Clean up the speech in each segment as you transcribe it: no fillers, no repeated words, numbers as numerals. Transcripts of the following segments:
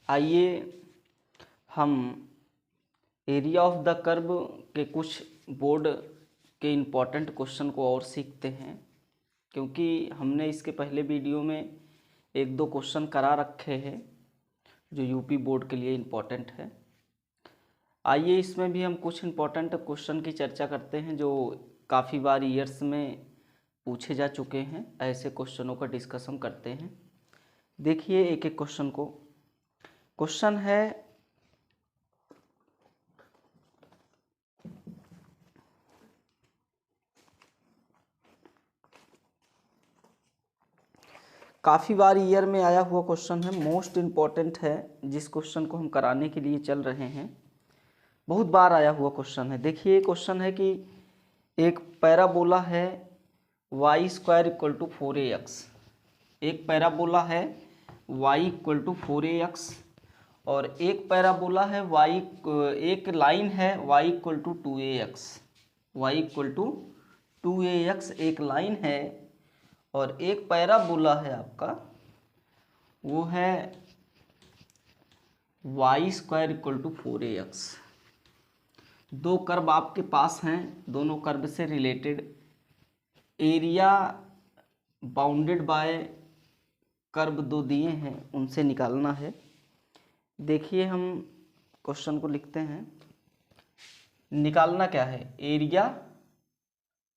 आइए हम area of the curve के कुछ बोर्ड के इम्पोर्टेंट क्वेश्चन को और सीखते हैं, क्योंकि हमने इसके पहले वीडियो में एक दो क्वेश्चन करा रखे हैं जो यूपी बोर्ड के लिए इम्पोर्टेंट है। आइए इसमें भी हम कुछ इम्पोर्टेंट क्वेश्चन की चर्चा करते हैं जो काफ़ी बार ईयर्स में पूछे जा चुके हैं। ऐसे क्वेश्चनों का डिस्कशन करते हैं। देखिए एक एक क्वेश्चन को। क्वेश्चन है काफ़ी बार ईयर में आया हुआ क्वेश्चन है, मोस्ट इम्पॉर्टेंट है, जिस क्वेश्चन को हम कराने के लिए चल रहे हैं। बहुत बार आया हुआ क्वेश्चन है। देखिए क्वेश्चन है कि एक पैराबोला है y square equal to 4ax। एक पैराबोला है y इक्वल टू 4ax और एक पैराबोला है एक लाइन है y equal to 2ax। y equal to 2ax एक लाइन है और एक पैराबोला है आपका, वो है y square equal to 4ax। दो कर्व आपके पास हैं, दोनों कर्व से related area bounded by curve दो दिए हैं, उनसे निकालना है। देखिए हम क्वेश्चन को लिखते हैं। निकालना क्या है? एरिया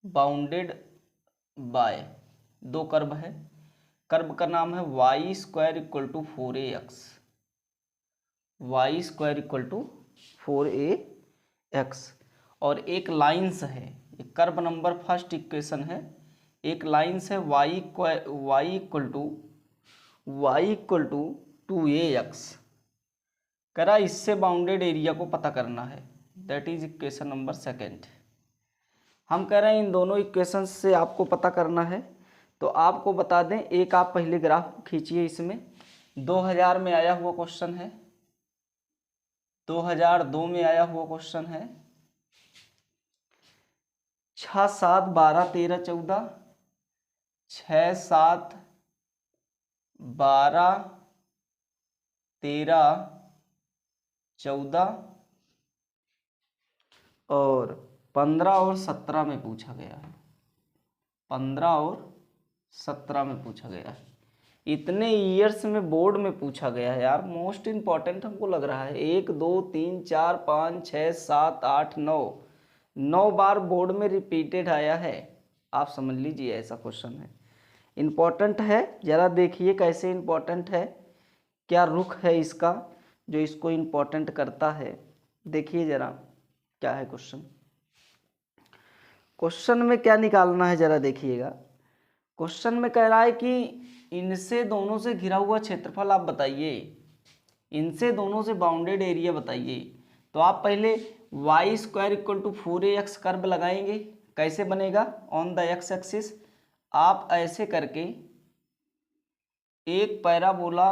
बाउंडेड बाय दो कर्व है। कर्व का नाम है y square equal to 4ax। y square equal to 4ax और एक लाइन्स है। एक कर्व नंबर फर्स्ट इक्वेशन है। एक लाइन्स है y इक्वल टू 2ax। करा इससे बाउंडेड एरिया को पता करना है। That is equation number second. हम कह रहे हैं इन दोनों इक्वेशन से आपको पता करना है। तो आपको बता दें, एक आप पहले ग्राफ खींचिए। इसमें 2000 में आया हुआ क्वेश्चन है, 2002 में आया हुआ क्वेश्चन है, 6, 7, 12, 13, 14, 6, 7, 12, 13, 14 और 15 और 17 में पूछा गया है। 15 और 17 में पूछा गया है। इतने ईयर्स में बोर्ड में पूछा गया है यार। मोस्ट इम्पॉर्टेंट हमको लग रहा है। 1, 2, 3, 4, 5, 6, 7, 8, 9 बार बोर्ड में रिपीटेड आया है। आप समझ लीजिए ऐसा क्वेश्चन है, इम्पॉर्टेंट है। ज़रा देखिए कैसे इम्पॉर्टेंट है, क्या रुख है इसका जो इसको इम्पॉर्टेंट करता है। देखिए ज़रा क्या है क्वेश्चन। क्वेश्चन में क्या निकालना है ज़रा देखिएगा। क्वेश्चन में कह रहा है कि इनसे दोनों से घिरा हुआ क्षेत्रफल आप बताइए, इनसे दोनों से बाउंडेड एरिया बताइए। तो आप पहले y square equal to 4ax curve लगाएंगे। कैसे बनेगा? ऑन द एक्स एक्सिस आप ऐसे करके एक पैराबोला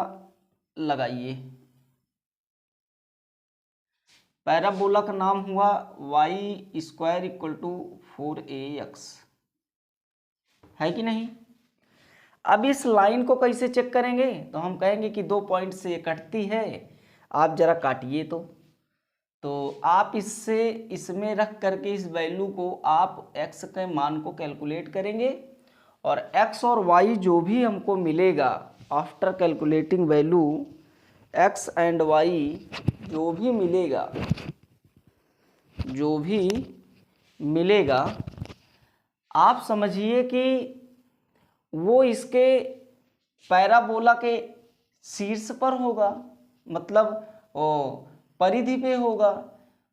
लगाइए। पैराबोला का नाम हुआ y square equal to 4ax, है कि नहीं? अब इस लाइन को कैसे चेक करेंगे? तो हम कहेंगे कि दो पॉइंट से ये कटती है। आप जरा काटिए। तो आप इससे इसमें रख करके इस वैल्यू को आप x के मान को कैलकुलेट करेंगे और x और y जो भी हमको मिलेगा after calculating value x and y जो भी मिलेगा आप समझिए कि वो इसके पैराबोला के शीर्ष पर होगा, मतलब परिधि पे होगा।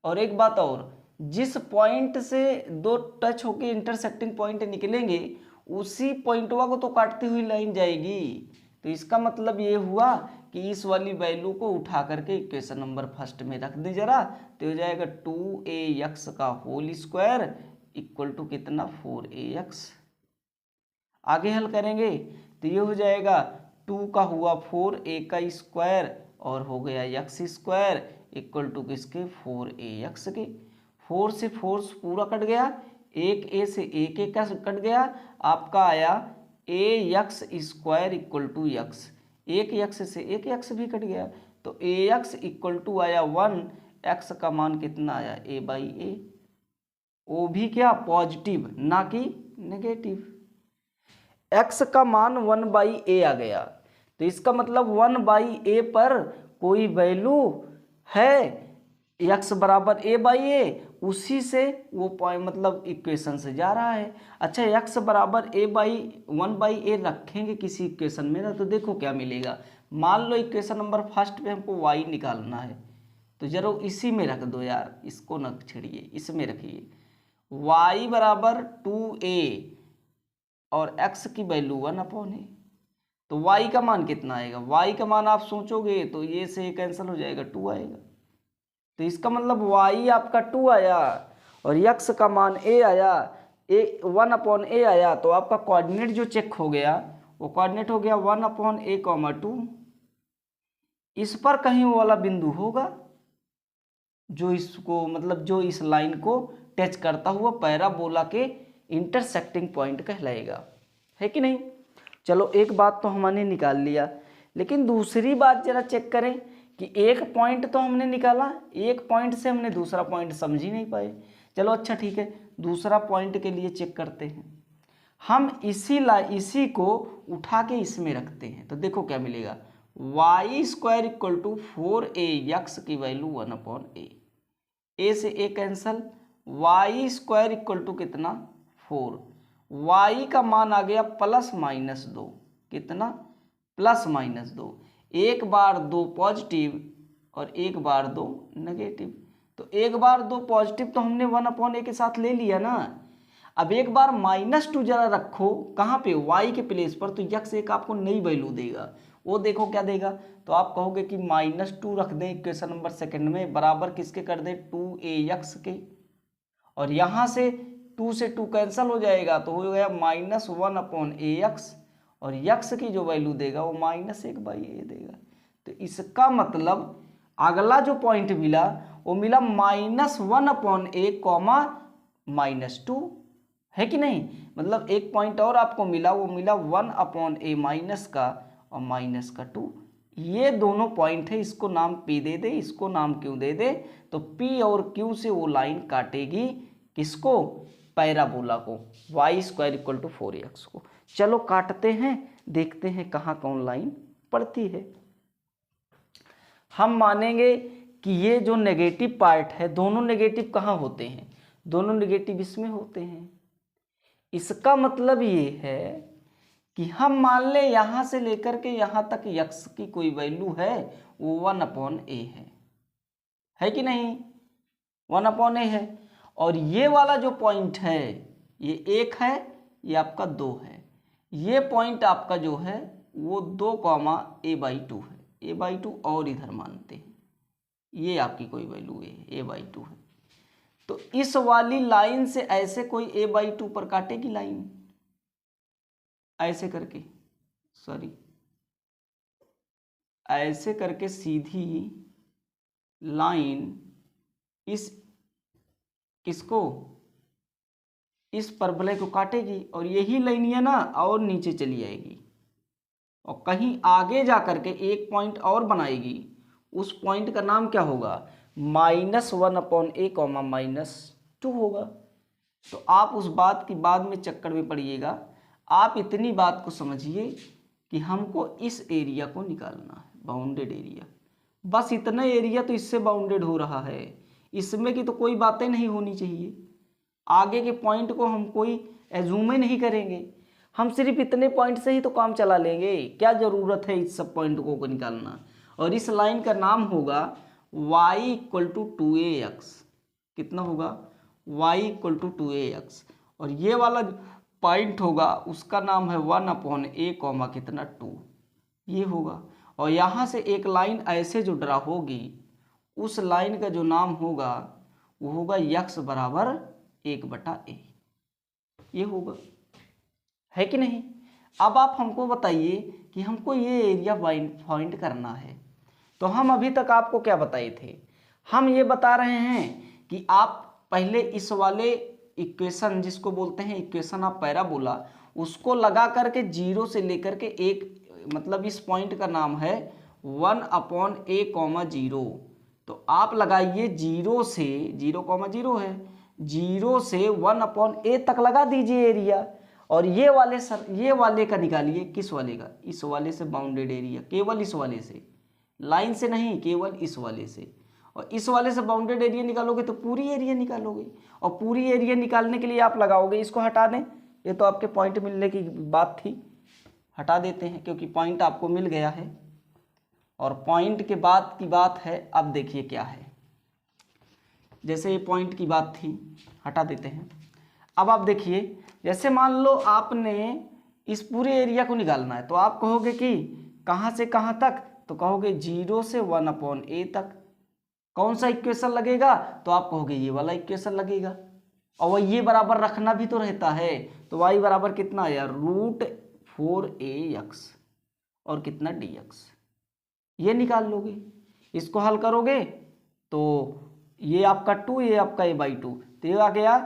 और एक बात और, जिस पॉइंट से दो टच होके इंटरसेक्टिंग पॉइंट निकलेंगे उसी पॉइंटवा को तो काटती हुई लाइन जाएगी। तो इसका मतलब ये हुआ कि इस वाली वैल्यू को उठा करके इक्वेशन नंबर फर्स्ट में रख दी जरा। तो हो जाएगा 2ax का होल स्क्वायर इक्वल टू कितना? 4ax। आगे हल करेंगे तो ये हो जाएगा 2 का हुआ 4a का स्क्वायर और हो गया x स्क्वायर इक्वल टू किसके? 4ax के। 4 से 4 पूरा कट गया, एक a से एक का कट गया, आपका आया a x square equal to x, एक यक्स से एक यक्स भी कट गया, तो ए यक्स इक्वल टू आया 1, एक्स का मान कितना आया ए बाई ए, वो भी क्या पॉजिटिव ना कि नेगेटिव। एक्स का मान 1 बाई ए आ गया, तो इसका मतलब 1 बाई ए पर कोई वैल्यू है एक्स बराबर ए बाई ए, उसी से वो पॉइंट मतलब इक्वेशन से जा रहा है। अच्छा एक्स बराबर ए बाई 1 बाई ए रखेंगे किसी इक्वेशन में ना, तो देखो क्या मिलेगा। मान लो इक्वेशन नंबर फर्स्ट पे हमको वाई निकालना है, तो जरूर इसी में रख दो यार, इसको न छेड़िए, इसमें रखिए। वाई बराबर 2a और x की वैल्यू 1/a, तो y का मान कितना आएगा, y का मान आप सोचोगे तो ये से कैंसिल हो जाएगा, 2 आएगा। तो इसका मतलब y आपका 2 आया और x का मान a आया, 1/a आया, तो आपका कोऑर्डिनेट जो चेक हो गया वो कोऑर्डिनेट हो गया 1/a, 2। इस पर कहीं वो वाला बिंदु होगा जो इसको मतलब जो इस लाइन को टच करता हुआ पैराबोला के इंटरसेक्टिंग पॉइंट कहलाएगा, है कि नहीं। चलो एक बात तो हमने निकाल लिया, लेकिन दूसरी बात जरा चेक करें कि एक पॉइंट तो हमने निकाला, एक पॉइंट से हमने दूसरा पॉइंट समझ ही नहीं पाए। चलो अच्छा ठीक है, दूसरा पॉइंट के लिए चेक करते हैं। हम इसी को उठा के इसमें रखते हैं, तो देखो क्या मिलेगा, y square equal to 4a, x की वैल्यू 1/a, ए से a cancel, y square equal to कितना 4, वाई का मान आ गया +-2, कितना +-2, एक बार 2 पॉजिटिव और एक बार 2 नेगेटिव, तो एक बार 2 पॉजिटिव तो हमने 1/a के साथ ले लिया ना। अब एक बार -2 जरा रखो कहाँ पे, y के प्लेस पर, तो यक्स एक आपको नई वैल्यू देगा, वो देखो क्या देगा। तो आप कहोगे कि -2 रख दें इक्वेशन नंबर सेकंड में, बराबर किसके कर दें 2a x के, और यहाँ से 2 से 2 कैंसिल हो जाएगा, तो हो गया -1/ax, और x की जो वैल्यू देगा वो -1/a देगा। तो इसका मतलब अगला जो पॉइंट मिला वो मिला -1/a, -2, है कि नहीं। मतलब एक पॉइंट और आपको मिला, वो मिला 1/a माइनस का और -2। ये दोनों पॉइंट है, इसको नाम P दे दे, इसको नाम Q दे दे, तो P और Q से वो लाइन काटेगी किसको, पैराबोला को, y square equal to 4x को। चलो काटते हैं, देखते हैं कहाँ कौन लाइन पड़ती है। हम मानेंगे कि ये जो नेगेटिव पार्ट है, दोनों नेगेटिव कहाँ होते हैं, दोनों नेगेटिव इसमें होते हैं। इसका मतलब ये है कि हम मान ले यहाँ से लेकर के यहाँ तक x की कोई वैल्यू है, वो 1/a है कि नहीं, 1/a है। और ये वाला जो पॉइंट है ये 1 है, ये आपका 2 है, ये पॉइंट आपका जो है वो 2, a/2 है, a/2 और इधर मानते हैं, ये आपकी कोई वैल्यू है a/2 है। तो इस वाली लाइन से ऐसे कोई a/2 पर काटेगी लाइन, ऐसे करके, सॉरी ऐसे करके सीधी लाइन इस किसको, इस परवलय को काटेगी, और यही लाइन है ना और नीचे चली आएगी और कहीं आगे जा करके एक पॉइंट और बनाएगी। उस पॉइंट का नाम क्या होगा, -1/a, -2 होगा। तो आप उस बात की बाद में चक्कर में पड़िएगा, आप इतनी बात को समझिए कि हमको इस एरिया को निकालना है, बाउंडेड एरिया, बस इतना एरिया तो इससे बाउंडेड हो रहा है, इसमें की तो कोई बातें नहीं होनी चाहिए। आगे के पॉइंट को हम कोई एज्यूम ही नहीं करेंगे, हम सिर्फ इतने पॉइंट से ही तो काम चला लेंगे, क्या ज़रूरत है इस सब पॉइंट को निकालना। और इस लाइन का नाम होगा y इक्वल टू 2ax, कितना होगा y इक्वल टू 2ax, और ये वाला पॉइंट होगा उसका नाम है 1/a, कितना 2, ये होगा। और यहाँ से एक लाइन ऐसे जो ड्रा होगी, उस लाइन का जो नाम होगा वो होगा x बराबर 1/a, ये होगा, है कि नहीं। अब आप हमको बताइए कि हमको ये एरिया फाइंड करना है, तो हम अभी तक आपको क्या बताए थे, हम ये बता रहे हैं कि आप पहले इस वाले इक्वेशन जिसको बोलते हैं इक्वेशन ऑफ पैराबोला, उसको लगा करके 0 से लेकर के एक, मतलब इस पॉइंट का नाम है 1/a, 0। तो आप लगाइए 0 से 0,0 है, 0 से 1/a तक लगा दीजिए एरिया, और ये वाले ये वाले का निकालिए। किस वाले का? इस वाले से बाउंडेड एरिया, केवल इस वाले से, लाइन से नहीं, केवल इस वाले से। और इस वाले से बाउंडेड एरिया निकालोगे तो पूरी एरिया निकालोगे, और पूरी एरिया निकालने के लिए आप लगाओगे, इसको हटा दें, ये तो आपके पॉइंट मिलने की बात थी, हटा देते हैं क्योंकि पॉइंट आपको मिल गया है। और पॉइंट के बाद की बात है, अब देखिए क्या है। जैसे ये पॉइंट की बात थी, हटा देते हैं। अब आप देखिए, जैसे मान लो आपने इस पूरे एरिया को निकालना है, तो आप कहोगे कि कहाँ से कहाँ तक, तो कहोगे 0 से 1/a तक। कौन सा इक्वेशन लगेगा? तो आप कहोगे ये वाला इक्वेशन लगेगा, और वह ये बराबर रखना भी तो रहता है। तो y बराबर कितना आया? √4ax और कितना dx, ये निकाल लोगे। इसको हल करोगे तो ये आपका 2, ये आपका a/2, तो ये आ गया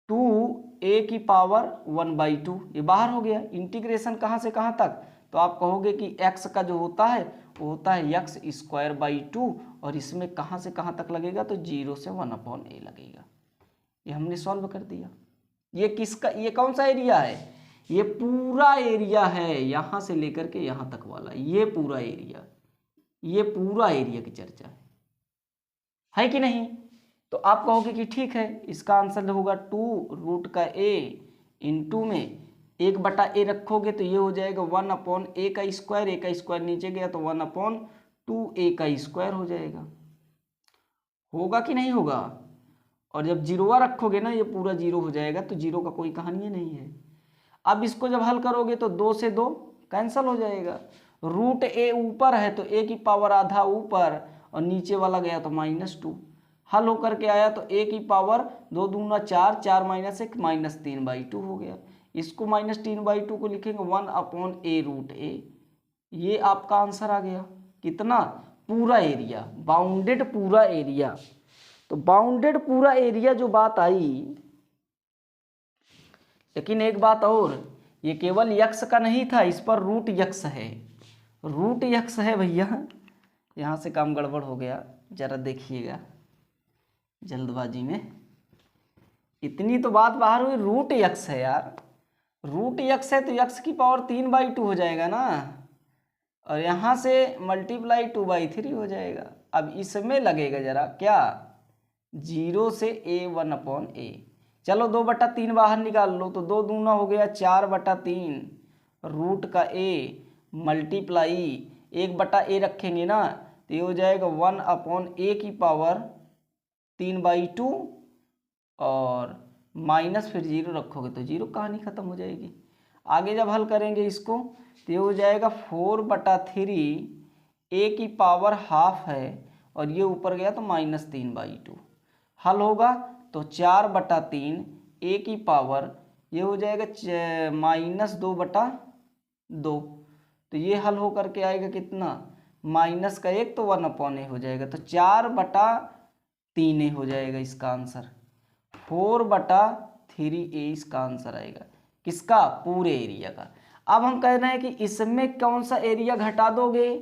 2a की पावर 1/2, ये बाहर हो गया। इंटीग्रेशन कहाँ से कहाँ तक? तो आप कहोगे कि x का जो होता है वो होता है x²/2, और इसमें कहाँ से कहाँ तक लगेगा? तो 0 से 1/a लगेगा। ये हमने सॉल्व कर दिया। ये किसका, ये कौन सा एरिया है? ये पूरा एरिया है, यहाँ से लेकर के यहाँ तक वाला, ये पूरा एरिया, ये पूरा एरिया की चर्चा है कि नहीं? तो आप कहोगे कि ठीक है, इसका आंसर होगा 2√a इंटू में 1/a रखोगे तो ये हो जाएगा 1/a का स्क्वायर, a का स्क्वायर नीचे गया तो 1/2a का स्क्वायर हो जाएगा। होगा कि नहीं होगा? और जब जीरोवा रखोगे ना, ये पूरा 0 हो जाएगा, तो 0 का कोई कहानी नहीं है। अब इसको जब हल करोगे तो 2 से 2 कैंसल हो जाएगा। √a ऊपर है तो a की पावर आधा ऊपर, और नीचे वाला गया तो -2। हल होकर के आया तो a की पावर 2 दूना 4, 4 - 1 -3/2 हो गया। इसको -3/2 को लिखेंगे 1/a√a। ये आपका आंसर आ गया। कितना? पूरा एरिया, बाउंडेड पूरा एरिया। तो बाउंडेड पूरा एरिया जो बात आई, लेकिन एक बात और, ये केवल यक्स का नहीं था, इस पर √x है, √x है भैया। यहाँ से काम गड़बड़ हो गया, जरा देखिएगा जल्दबाजी में। इतनी तो बात बाहर हुई, √x है यार, √x है तो x की पावर 3/2 हो जाएगा ना, और यहाँ से मल्टीप्लाई 2/3 हो जाएगा। अब इसमें लगेगा जरा क्या, 0 से a 1/a। चलो 2/3 बाहर निकाल लो, तो 2 दूना हो गया 4/3 √a मल्टीप्लाई 1/a रखेंगे ना, तो ये हो जाएगा 1/a की पावर 3/2, और माइनस फिर 0 रखोगे तो 0 कहानी खत्म हो जाएगी। आगे जब हल करेंगे इसको तो ये हो जाएगा 4/3 a की पावर ½ है, और ये ऊपर गया तो -3/2। हल होगा तो 4/3 a की पावर, ये हो जाएगा -2/2। तो ये हल हो करके आएगा कितना, -1 तो 1/a हो जाएगा, तो 4/3a हो जाएगा इसका आंसर। 4/3a इसका आंसर आएगा। किसका? पूरे एरिया का। अब हम कह रहे हैं कि इसमें कौन सा एरिया घटा दोगे,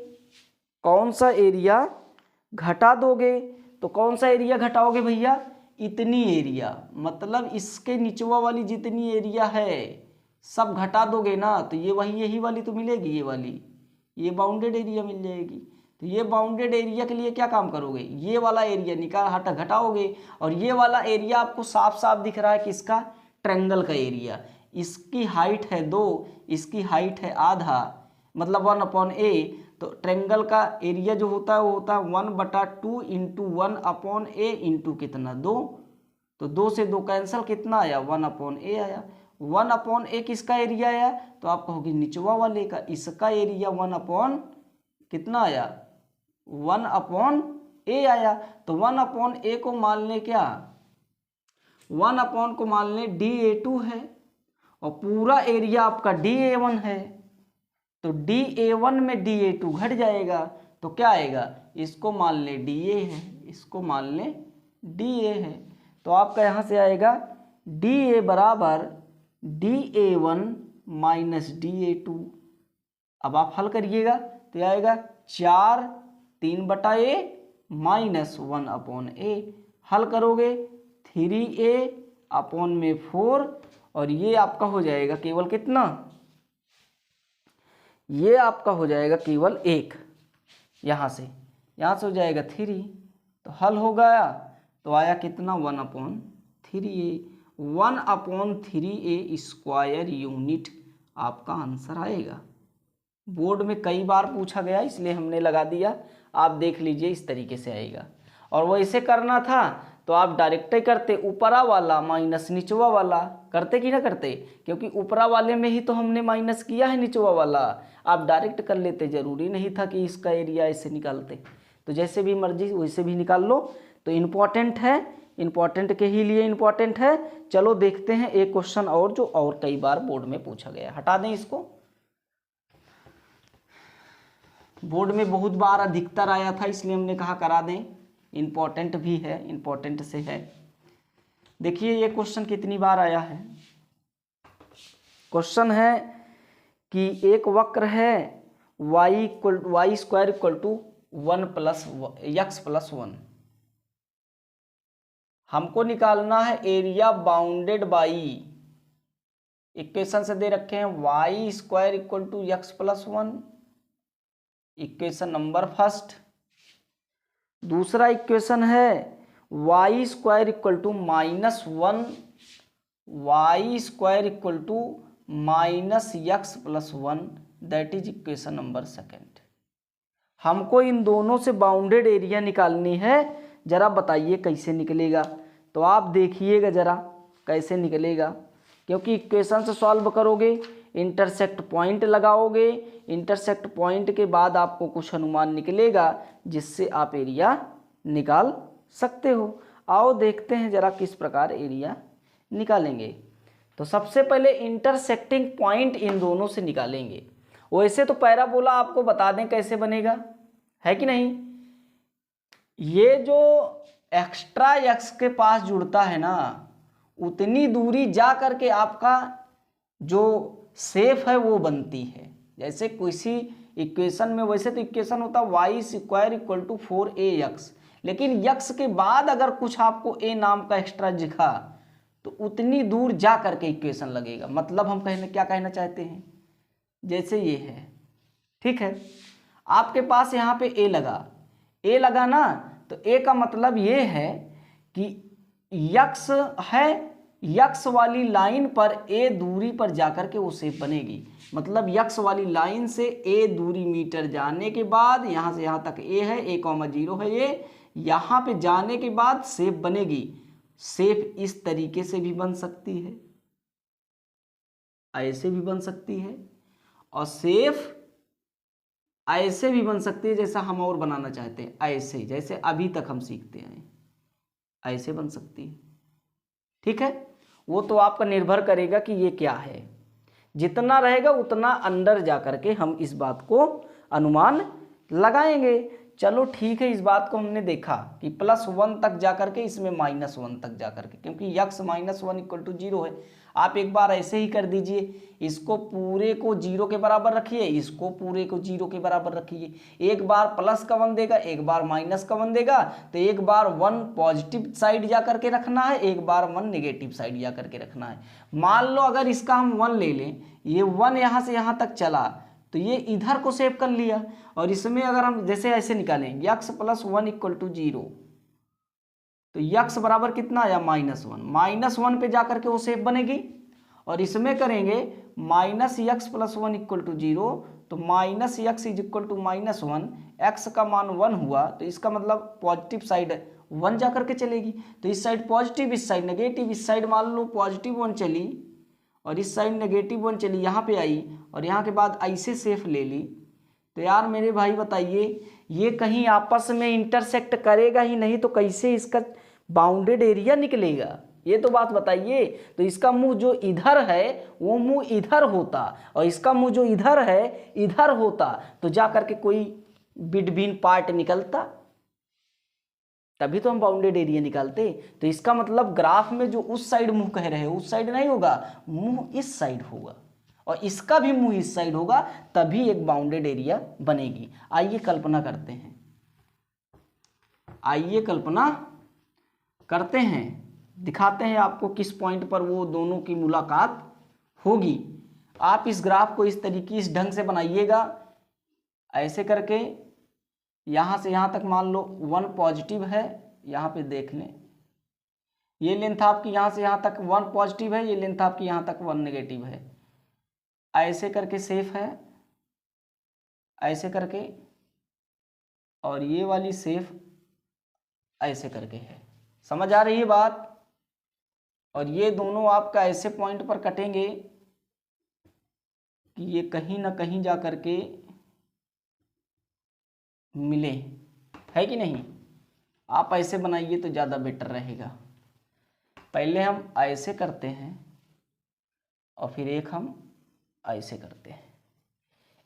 कौन सा एरिया घटा दोगे, तो कौन सा एरिया घटाओगे भैया? इतनी एरिया, मतलब इसके निचवा वाली जितनी एरिया है सब घटा दोगे ना, तो ये वही, यही वाली तो मिलेगी, ये वाली, ये बाउंडेड एरिया मिल जाएगी। तो ये बाउंडेड एरिया के लिए क्या काम करोगे, ये वाला एरिया निकाल घटाओगे, और ये वाला एरिया आपको साफ साफ दिख रहा है किसका? ट्रायंगल का एरिया। इसकी हाइट है 2, इसकी हाइट है आधा, मतलब 1/a। तो ट्रायंगल का एरिया जो होता है वो होता है 1/2 इंटू 1/a इंटू कितना, 2। तो 2 से 2 कैंसिल, कितना आया? 1/a आया। 1/a किसका एरिया आया? तो आप कहोगे निचवा वाले का, इसका एरिया 1/ कितना आया? 1/a आया। तो 1/a को मान लें क्या, 1 को मान लें dA2 है, और पूरा एरिया आपका dA1 है, तो dA1 में dA2 घट जाएगा, तो क्या आएगा? इसको मान ले dA है, इसको मान ले dA है, तो आपका यहाँ से आएगा dA बराबर DA1 माइनस DA2। अब आप हल करिएगा तो यह आएगा 4 3/a माइनस 1/a। हल करोगे 3a अपॉन में 4, और ये आपका हो जाएगा केवल कितना, ये आपका हो जाएगा केवल 1, यहाँ से हो जाएगा 3, तो हल हो गया तो आया कितना 1/3a। 1/3a स्क्वायर यूनिट आपका आंसर आएगा। बोर्ड में कई बार पूछा गया इसलिए हमने लगा दिया, आप देख लीजिए इस तरीके से आएगा। और वो इसे करना था तो आप डायरेक्ट ही करते, ऊपरा वाला माइनस निचवा वाला, करते कि ना करते, क्योंकि ऊपरा वाले में ही तो हमने माइनस किया है निचवा वाला, आप डायरेक्ट कर लेते, जरूरी नहीं था कि इसका एरिया ऐसे निकालते। तो जैसे भी मर्जी वैसे भी निकाल लो, तो इम्पॉर्टेंट है, इम्पॉर्टेंट के ही लिए इम्पॉर्टेंट है। चलो देखते हैं एक क्वेश्चन और जो और कई बार बोर्ड में पूछा गया, हटा दें इसको, बोर्ड में बहुत बार अधिकतर आया था इसलिए हमने कहा करा दें, इम्पॉर्टेंट भी है, इम्पॉर्टेंट से है। देखिए ये क्वेश्चन कितनी बार आया है। क्वेश्चन है कि एक वक्र है y square equal to 1 plus x plus 1, हमको निकालना है एरिया बाउंडेड बाई, इक्वेशन से दे रखे हैं y square equal to x plus 1, equation number first. दूसरा इक्वेशन है y square equal to -1, y square equal to -x plus 1, that is equation number second. हमको इन दोनों से बाउंडेड एरिया निकालनी है, जरा बताइए कैसे निकलेगा। तो आप देखिएगा जरा कैसे निकलेगा, क्योंकि इक्वेशन से सॉल्व करोगे, इंटरसेक्ट पॉइंट लगाओगे, इंटरसेक्ट पॉइंट के बाद आपको कुछ अनुमान निकलेगा जिससे आप एरिया निकाल सकते हो। आओ देखते हैं जरा किस प्रकार एरिया निकालेंगे। तो सबसे पहले इंटरसेक्टिंग पॉइंट इन दोनों से निकालेंगे। वैसे तो पैराबोला आपको बता दें कैसे बनेगा, है कि नहीं। ये जो एक्स्ट्रा एक्स के पास जुड़ता है ना, उतनी दूरी जा करके आपका जो सेफ है वो बनती है। जैसे किसी इक्वेशन में, वैसे तो इक्वेशन होता है y square equal to 4ax, लेकिन x के बाद अगर कुछ आपको a नाम का एक्स्ट्रा दिखा तो उतनी दूर जा करके इक्वेशन लगेगा। मतलब हम क्या कहना चाहते हैं, जैसे ये है, ठीक है, आपके पास यहाँ पे a लगा ना, तो a का मतलब ये है कि x है, यक्स वाली लाइन पर a दूरी पर जाकर के वो शेप बनेगी। मतलब यक्स वाली लाइन से a दूरी मीटर जाने के बाद यहाँ से यहाँ तक a है, a,0 है ये, यहाँ पे जाने के बाद शेप बनेगी। शेप इस तरीके से भी बन सकती है, ऐसे भी बन सकती है, और शेप ऐसे भी बन सकती है जैसा हम और बनाना चाहते हैं, ऐसे जैसे अभी तक हम सीखते हैं, ऐसे बन सकती है। ठीक है, वो तो आपका निर्भर करेगा कि ये क्या है। जितना रहेगा उतना अंदर जा करके हम इस बात को अनुमान लगाएंगे। चलो ठीक है, इस बात को हमने देखा कि +1 तक जा करके, इसमें -1 तक जा करके, क्योंकि x -1 इक्वल टू 0 है। आप एक बार ऐसे ही कर दीजिए, इसको पूरे को 0 के बराबर रखिए, इसको पूरे को 0 के बराबर रखिए। एक बार प्लस का 1 देगा, एक बार माइनस का 1 देगा, तो एक बार 1 पॉजिटिव साइड जा करके रखना है, एक बार 1 नेगेटिव साइड जा करके रखना है। मान लो अगर इसका हम 1 ले लें, ये 1 यहाँ से यहाँ तक चला तो ये इधर को सेव कर लिया, और इसमें अगर हम जैसे ऐसे निकालें x + 1 इक्वल टू 0, तो x बराबर कितना आया -1, -1 पे जाकर के वो सेव बनेगी। और इसमें करेंगे -x + 1 इक्वल टू 0, तो -x is equal to -1, x का मान 1 हुआ, तो इसका मतलब पॉजिटिव साइड 1 जा करके चलेगी। तो इस साइड पॉजिटिव, इस साइड नेगेटिव, इस साइड मान लो पॉजिटिव 1 चली और इस साइड नेगेटिव 1 चली, यहाँ पे आई और यहाँ के बाद ऐसे सेफ ले ली। तो यार मेरे भाई बताइए, ये कहीं आपस में इंटरसेक्ट करेगा ही नहीं तो कैसे इसका बाउंडेड एरिया निकलेगा, ये तो बात बताइए। तो इसका मुंह जो इधर है वो मुंह इधर होता, और इसका मुंह जो इधर है इधर होता, तो जा करके कोई बिटवीन पार्ट निकलता, तभी तो हम बाउंडेड एरिया निकालते। तो इसका मतलब ग्राफ में जो उस साइड मुंह कह रहे हो उस साइड नहीं होगा, मुंह इस साइड होगा और इसका भी मुंह इस साइड होगा, तभी एक बाउंडेड एरिया बनेगी। आइए कल्पना करते हैं, आइए कल्पना करते हैं, दिखाते हैं आपको किस पॉइंट पर वो दोनों की मुलाकात होगी। आप इस ग्राफ को इस तरीके इस ढंग से बनाइएगा, ऐसे करके यहाँ से यहाँ तक मान लो 1 पॉजिटिव है, यहाँ पे देख लें ये लेंथ आपकी यहाँ से यहाँ तक 1 पॉजिटिव है, ये लेंथ आपकी यहाँ तक 1 नेगेटिव है। ऐसे करके सेफ है, ऐसे करके, और ये वाली सेफ ऐसे करके है। समझ आ रही है बात? और ये दोनों आपका ऐसे पॉइंट पर कटेंगे कि ये कहीं ना कहीं जा करके मिले, है कि नहीं? आप ऐसे बनाइए तो ज़्यादा बेटर रहेगा। पहले हम ऐसे करते हैं और फिर एक हम ऐसे करते हैं,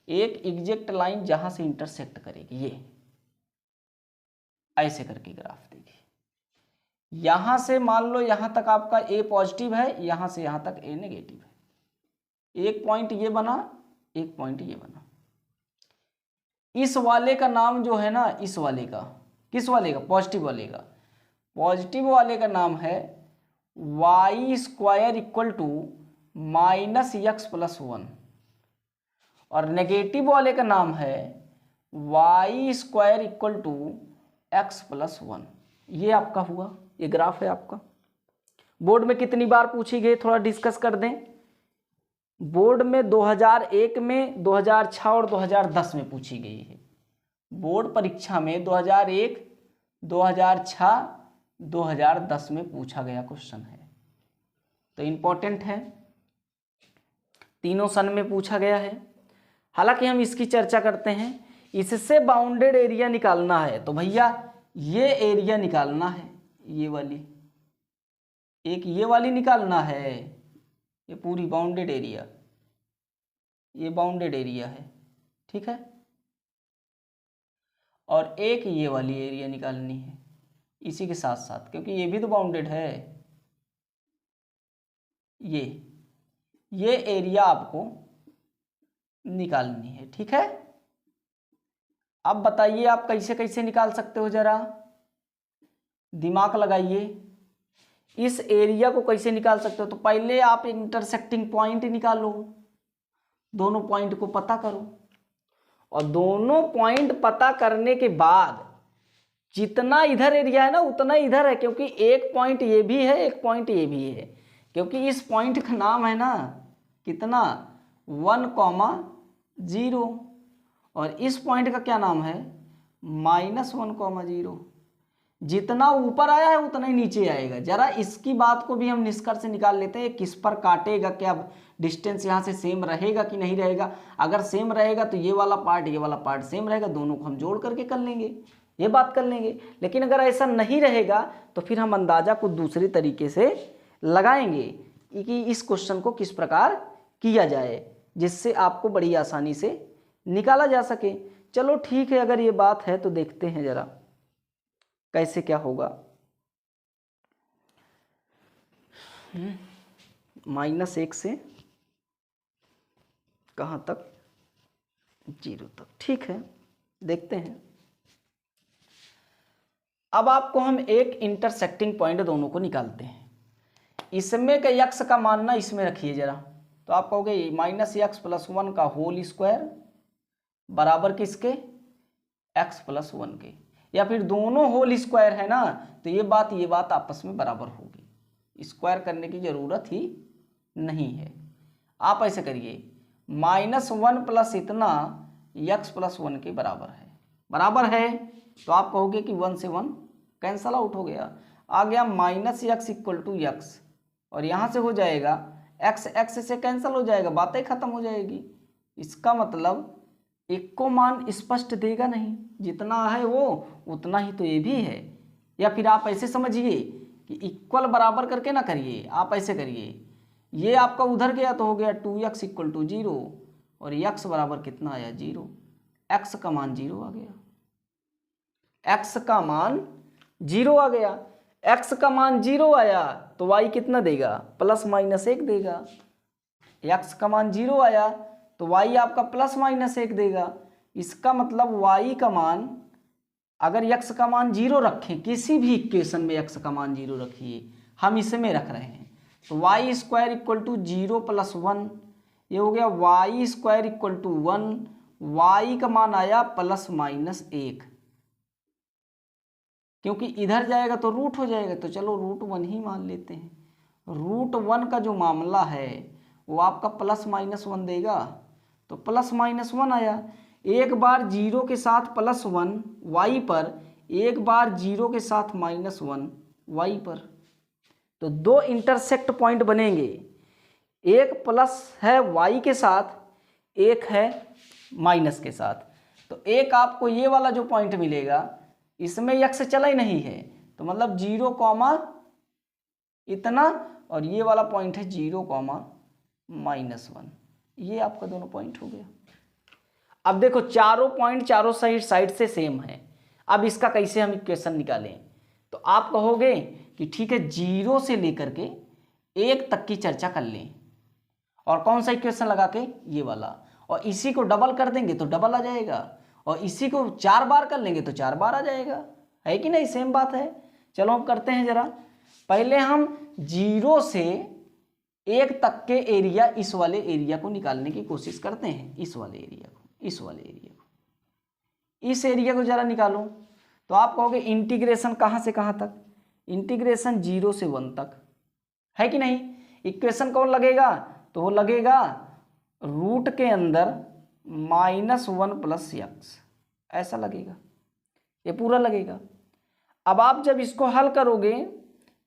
एक एग्जैक्ट लाइन जहाँ से इंटरसेक्ट करेगी, ये ऐसे करके ग्राफ देखिए। यहाँ से मान लो यहाँ तक आपका ए पॉजिटिव है, यहाँ से यहाँ तक ए नेगेटिव है। एक पॉइंट ये बना, एक पॉइंट ये बना। इस वाले का नाम जो है ना, इस वाले का, किस वाले का? पॉजिटिव वाले का। पॉजिटिव वाले का नाम है y square equal to minus x plus 1 और नेगेटिव वाले का नाम है y square equal to x plus 1। ये आपका हुआ, ये ग्राफ है आपका। बोर्ड में कितनी बार पूछी गई, थोड़ा डिस्कस कर दें। बोर्ड में 2001 में, 2006 और 2010 में पूछी गई है। बोर्ड परीक्षा में 2001, 2006, 2010 में पूछा गया क्वेश्चन है, तो इम्पोर्टेंट है, तीनों सन में पूछा गया है। हालांकि हम इसकी चर्चा करते हैं, इससे बाउंडेड एरिया निकालना है तो भैया ये एरिया निकालना है, ये वाली, एक ये वाली निकालना है, ये पूरी बाउंडेड एरिया, ये बाउंडेड एरिया है, ठीक है। और एक ये वाली एरिया निकालनी है इसी के साथ साथ, क्योंकि ये भी तो बाउंडेड है। ये एरिया आपको निकालनी है, ठीक है। अब बताइए आप कैसे कैसे निकाल सकते हो, जरा दिमाग लगाइए। इस एरिया को कैसे निकाल सकते हो? तो पहले आप इंटरसेक्टिंग पॉइंट निकालो, दोनों पॉइंट को पता करो, और दोनों पॉइंट पता करने के बाद जितना इधर एरिया है ना उतना इधर है, क्योंकि एक पॉइंट ये भी है, एक पॉइंट ये भी है, क्योंकि इस पॉइंट का नाम है ना कितना, 1,0, और इस पॉइंट का क्या नाम है, -1,0। जितना ऊपर आया है उतना ही नीचे आएगा। जरा इसकी बात को भी हम निष्कर्ष निकाल लेते हैं, किस पर काटेगा, क्या डिस्टेंस यहाँ से सेम रहेगा कि नहीं रहेगा। अगर सेम रहेगा तो ये वाला पार्ट सेम रहेगा, दोनों को हम जोड़ करके कर लेंगे, ये बात कर लेंगे। लेकिन अगर ऐसा नहीं रहेगा तो फिर हम अंदाजा को दूसरे तरीके से लगाएंगे कि इस क्वेश्चन को किस प्रकार किया जाए, जिससे आपको बड़ी आसानी से निकाला जा सके। चलो ठीक है, अगर ये बात है तो देखते हैं जरा कैसे क्या होगा। -1 से कहाँ तक, 0 तक, ठीक है, देखते हैं। अब आपको हम एक इंटरसेक्टिंग पॉइंट दोनों को निकालते हैं। इसमें का यक्स का मानना इसमें रखिए जरा, तो आप कहोगे -x + 1 का होल स्क्वायर बराबर किसके, x + 1 के, या फिर दोनों होल स्क्वायर है ना, तो ये बात आपस में बराबर होगी, स्क्वायर करने की जरूरत ही नहीं है। आप ऐसे करिए, -1 प्लस इतना x + 1 के बराबर है, तो आप कहोगे कि 1 से 1 कैंसल आउट हो गया, आ गया -x = x, और यहाँ से हो जाएगा x से कैंसल हो जाएगा, बातें खत्म हो जाएगी। इसका मतलब एक को मान स्पष्ट देगा नहीं, जितना है वो उतना ही तो ये भी है। या फिर आप ऐसे समझिए कि इक्वल बराबर करके ना करिए, आप ऐसे करिए, ये आपका उधर गया तो हो गया 2x = 0, और x बराबर कितना आया, 0, x का मान 0 आ गया, x का मान जीरो आ गया। x का मान जीरो आया तो y कितना देगा, +-1 देगा। x का मान जीरो आया तो y आपका +-1 देगा। इसका मतलब y का मान, अगर x का मान जीरो रखें, किसी भी इक्वेशन में x का मान जीरो रखिए, हम इसमें रख रहे हैं, तो y² = 0 + 1, ये हो गया y² = 1, y का मान आया +-1, क्योंकि इधर जाएगा तो रूट हो जाएगा, तो चलो √1 ही मान लेते हैं। √1 का जो मामला है वो आपका +-1 देगा, तो +-1 आया। एक बार जीरो के साथ +1 y पर, एक बार जीरो के साथ -1 y पर, तो दो इंटरसेक्ट पॉइंट बनेंगे, एक प्लस है y के साथ, एक है माइनस के साथ। तो एक आपको ये वाला जो पॉइंट मिलेगा, इसमें x चला ही नहीं है, तो मतलब 0, इतना, और ये वाला पॉइंट है 0, -1, ये आपका दोनों पॉइंट हो गया। अब देखो चारों पॉइंट चारों साइड से सेम है। अब इसका कैसे हम इक्वेशन निकालें, तो आप कहोगे कि ठीक है 0 से लेकर के 1 तक की चर्चा कर लें, और कौन सा इक्वेशन लगा के, ये वाला, और इसी को डबल कर देंगे तो डबल आ जाएगा, और इसी को 4 बार कर लेंगे तो 4 बार आ जाएगा, है कि नहीं, सेम बात है। चलो हम करते हैं जरा, पहले हम 0 से 1 तक के एरिया, इस वाले एरिया को निकालने की कोशिश करते हैं, इस वाले एरिया को, इस वाले एरिया को, इस एरिया को जरा निकालो। तो आप कहोगे इंटीग्रेशन कहाँ से कहाँ तक, इंटीग्रेशन 0 से 1 तक, है कि नहीं। इक्वेशन कौन लगेगा, तो वो लगेगा रूट के अंदर -1 + x, ऐसा लगेगा, ये पूरा लगेगा। अब आप जब इसको हल करोगे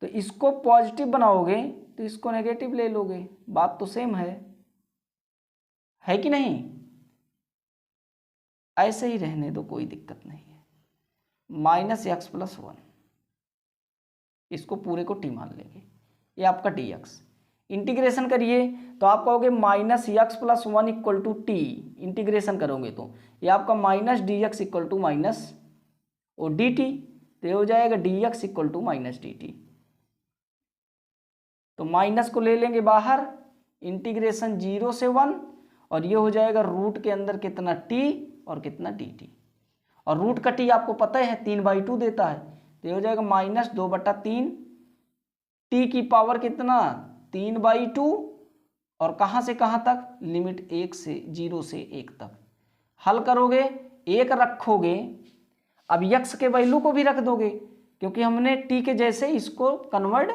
तो इसको पॉजिटिव बनाओगे तो इसको नेगेटिव ले लोगे, बात तो सेम है कि नहीं। ऐसे ही रहने दो, कोई दिक्कत नहीं है। -x + 1, इसको पूरे को t मान लेंगे, ये आपका dx। इंटीग्रेशन करिए तो आप कहोगे -x + 1 = t, इंटीग्रेशन करोगे तो ये आपका -dx = -dt, तो ये हो जाएगा dx = -dt। तो माइनस को ले लेंगे बाहर, इंटीग्रेशन 0 से 1, और ये हो जाएगा रूट के अंदर कितना t और कितना dt, और रूट का t आपको पता है 3/2 देता है, तो ये हो जाएगा -2/3, t की पावर कितना 3/2, और कहाँ से कहाँ तक, लिमिट 0 से 1 तक। हल करोगे 1 रखोगे, अब x के वैल्यू को भी रख दोगे, क्योंकि हमने t के जैसे इसको कन्वर्ट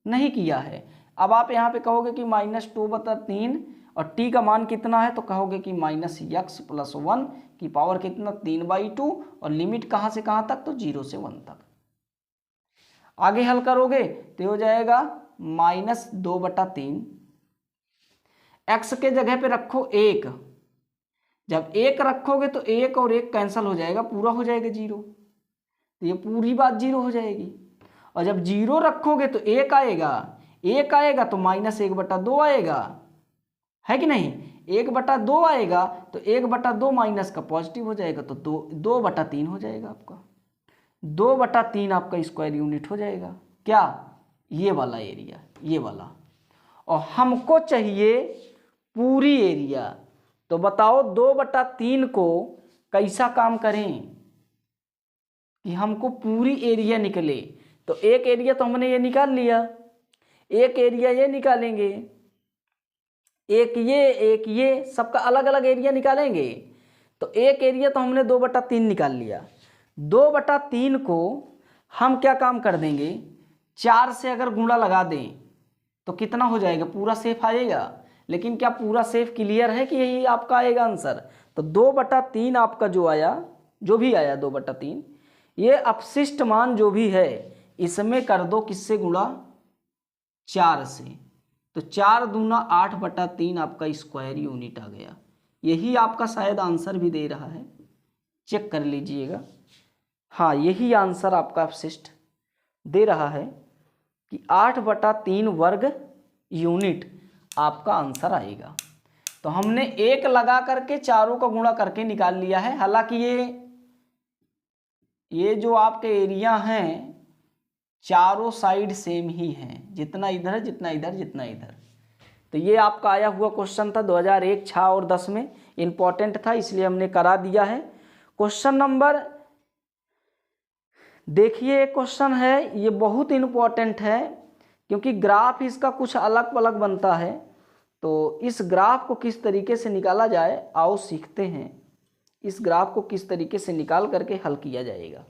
नहीं किया है। अब आप यहाँ पे कहोगे कि -2/3, और t का मान कितना है, तो कहोगे कि -x + 1 की पावर कितना 3/2, और लिमिट कहाँ से कहाँ तक, तो 0 से 1 तक। आगे हल करोगे तो हो जाएगा -2/3, x के जगह पे रखो 1, जब 1 रखोगे तो 1 और 1 कैंसिल हो जाएगा, पूरा हो जाएगा 0, तो ये पूरी बात 0 हो जाएगी। और जब 0 रखोगे तो 1 आएगा, 1 आएगा तो -1/2 आएगा, है कि नहीं। 1/2 आएगा तो 1/2 माइनस का पॉजिटिव हो जाएगा, तो 2/3 हो जाएगा आपका, 2/3 आपका स्क्वायर यूनिट हो जाएगा। क्या, ये वाला एरिया, ये वाला। और हमको चाहिए पूरी एरिया, तो बताओ 2/3 को कैसा काम करें कि हमको पूरी एरिया निकले। तो एक एरिया तो हमने ये निकाल लिया, एक एरिया ये निकालेंगे, एक ये सबका अलग अलग एरिया निकालेंगे। तो एक एरिया तो हमने 2/3 निकाल लिया, 2/3 को हम क्या काम कर देंगे, 4 से अगर गुणा लगा दें तो कितना हो जाएगा, पूरा सेफ आएगा। लेकिन क्या पूरा सेफ क्लियर है कि यही आपका आएगा आंसर। तो 2/3 आपका जो आया, जो भी आया 2/3, ये अपशिष्ट मान जो भी है इसमें कर दो किससे गुणा, 4 से। तो 4 दूना 8/3 आपका स्क्वायर यूनिट आ गया। यही आपका शायद आंसर भी दे रहा है, चेक कर लीजिएगा। हाँ, यही आंसर आपका अपशिष्ट दे रहा है कि 8/3 वर्ग यूनिट आपका आंसर आएगा। तो हमने 1 लगा करके चारों का गुणा करके निकाल लिया है। हालांकि ये जो आपके एरिया हैं चारों साइड सेम ही हैं, जितना इधर जितना इधर जितना इधर। तो ये आपका आया हुआ क्वेश्चन था 2001, 6 और 10 में, इंपॉर्टेंट था इसलिए हमने करा दिया है। क्वेश्चन नंबर देखिए, एक क्वेश्चन है, ये बहुत इंपॉर्टेंट है क्योंकि ग्राफ इसका कुछ अलग अलग बनता है। तो इस ग्राफ को किस तरीके से निकाला जाए, आओ सीखते हैं। इस ग्राफ को किस तरीके से निकाल करके हल किया जाएगा।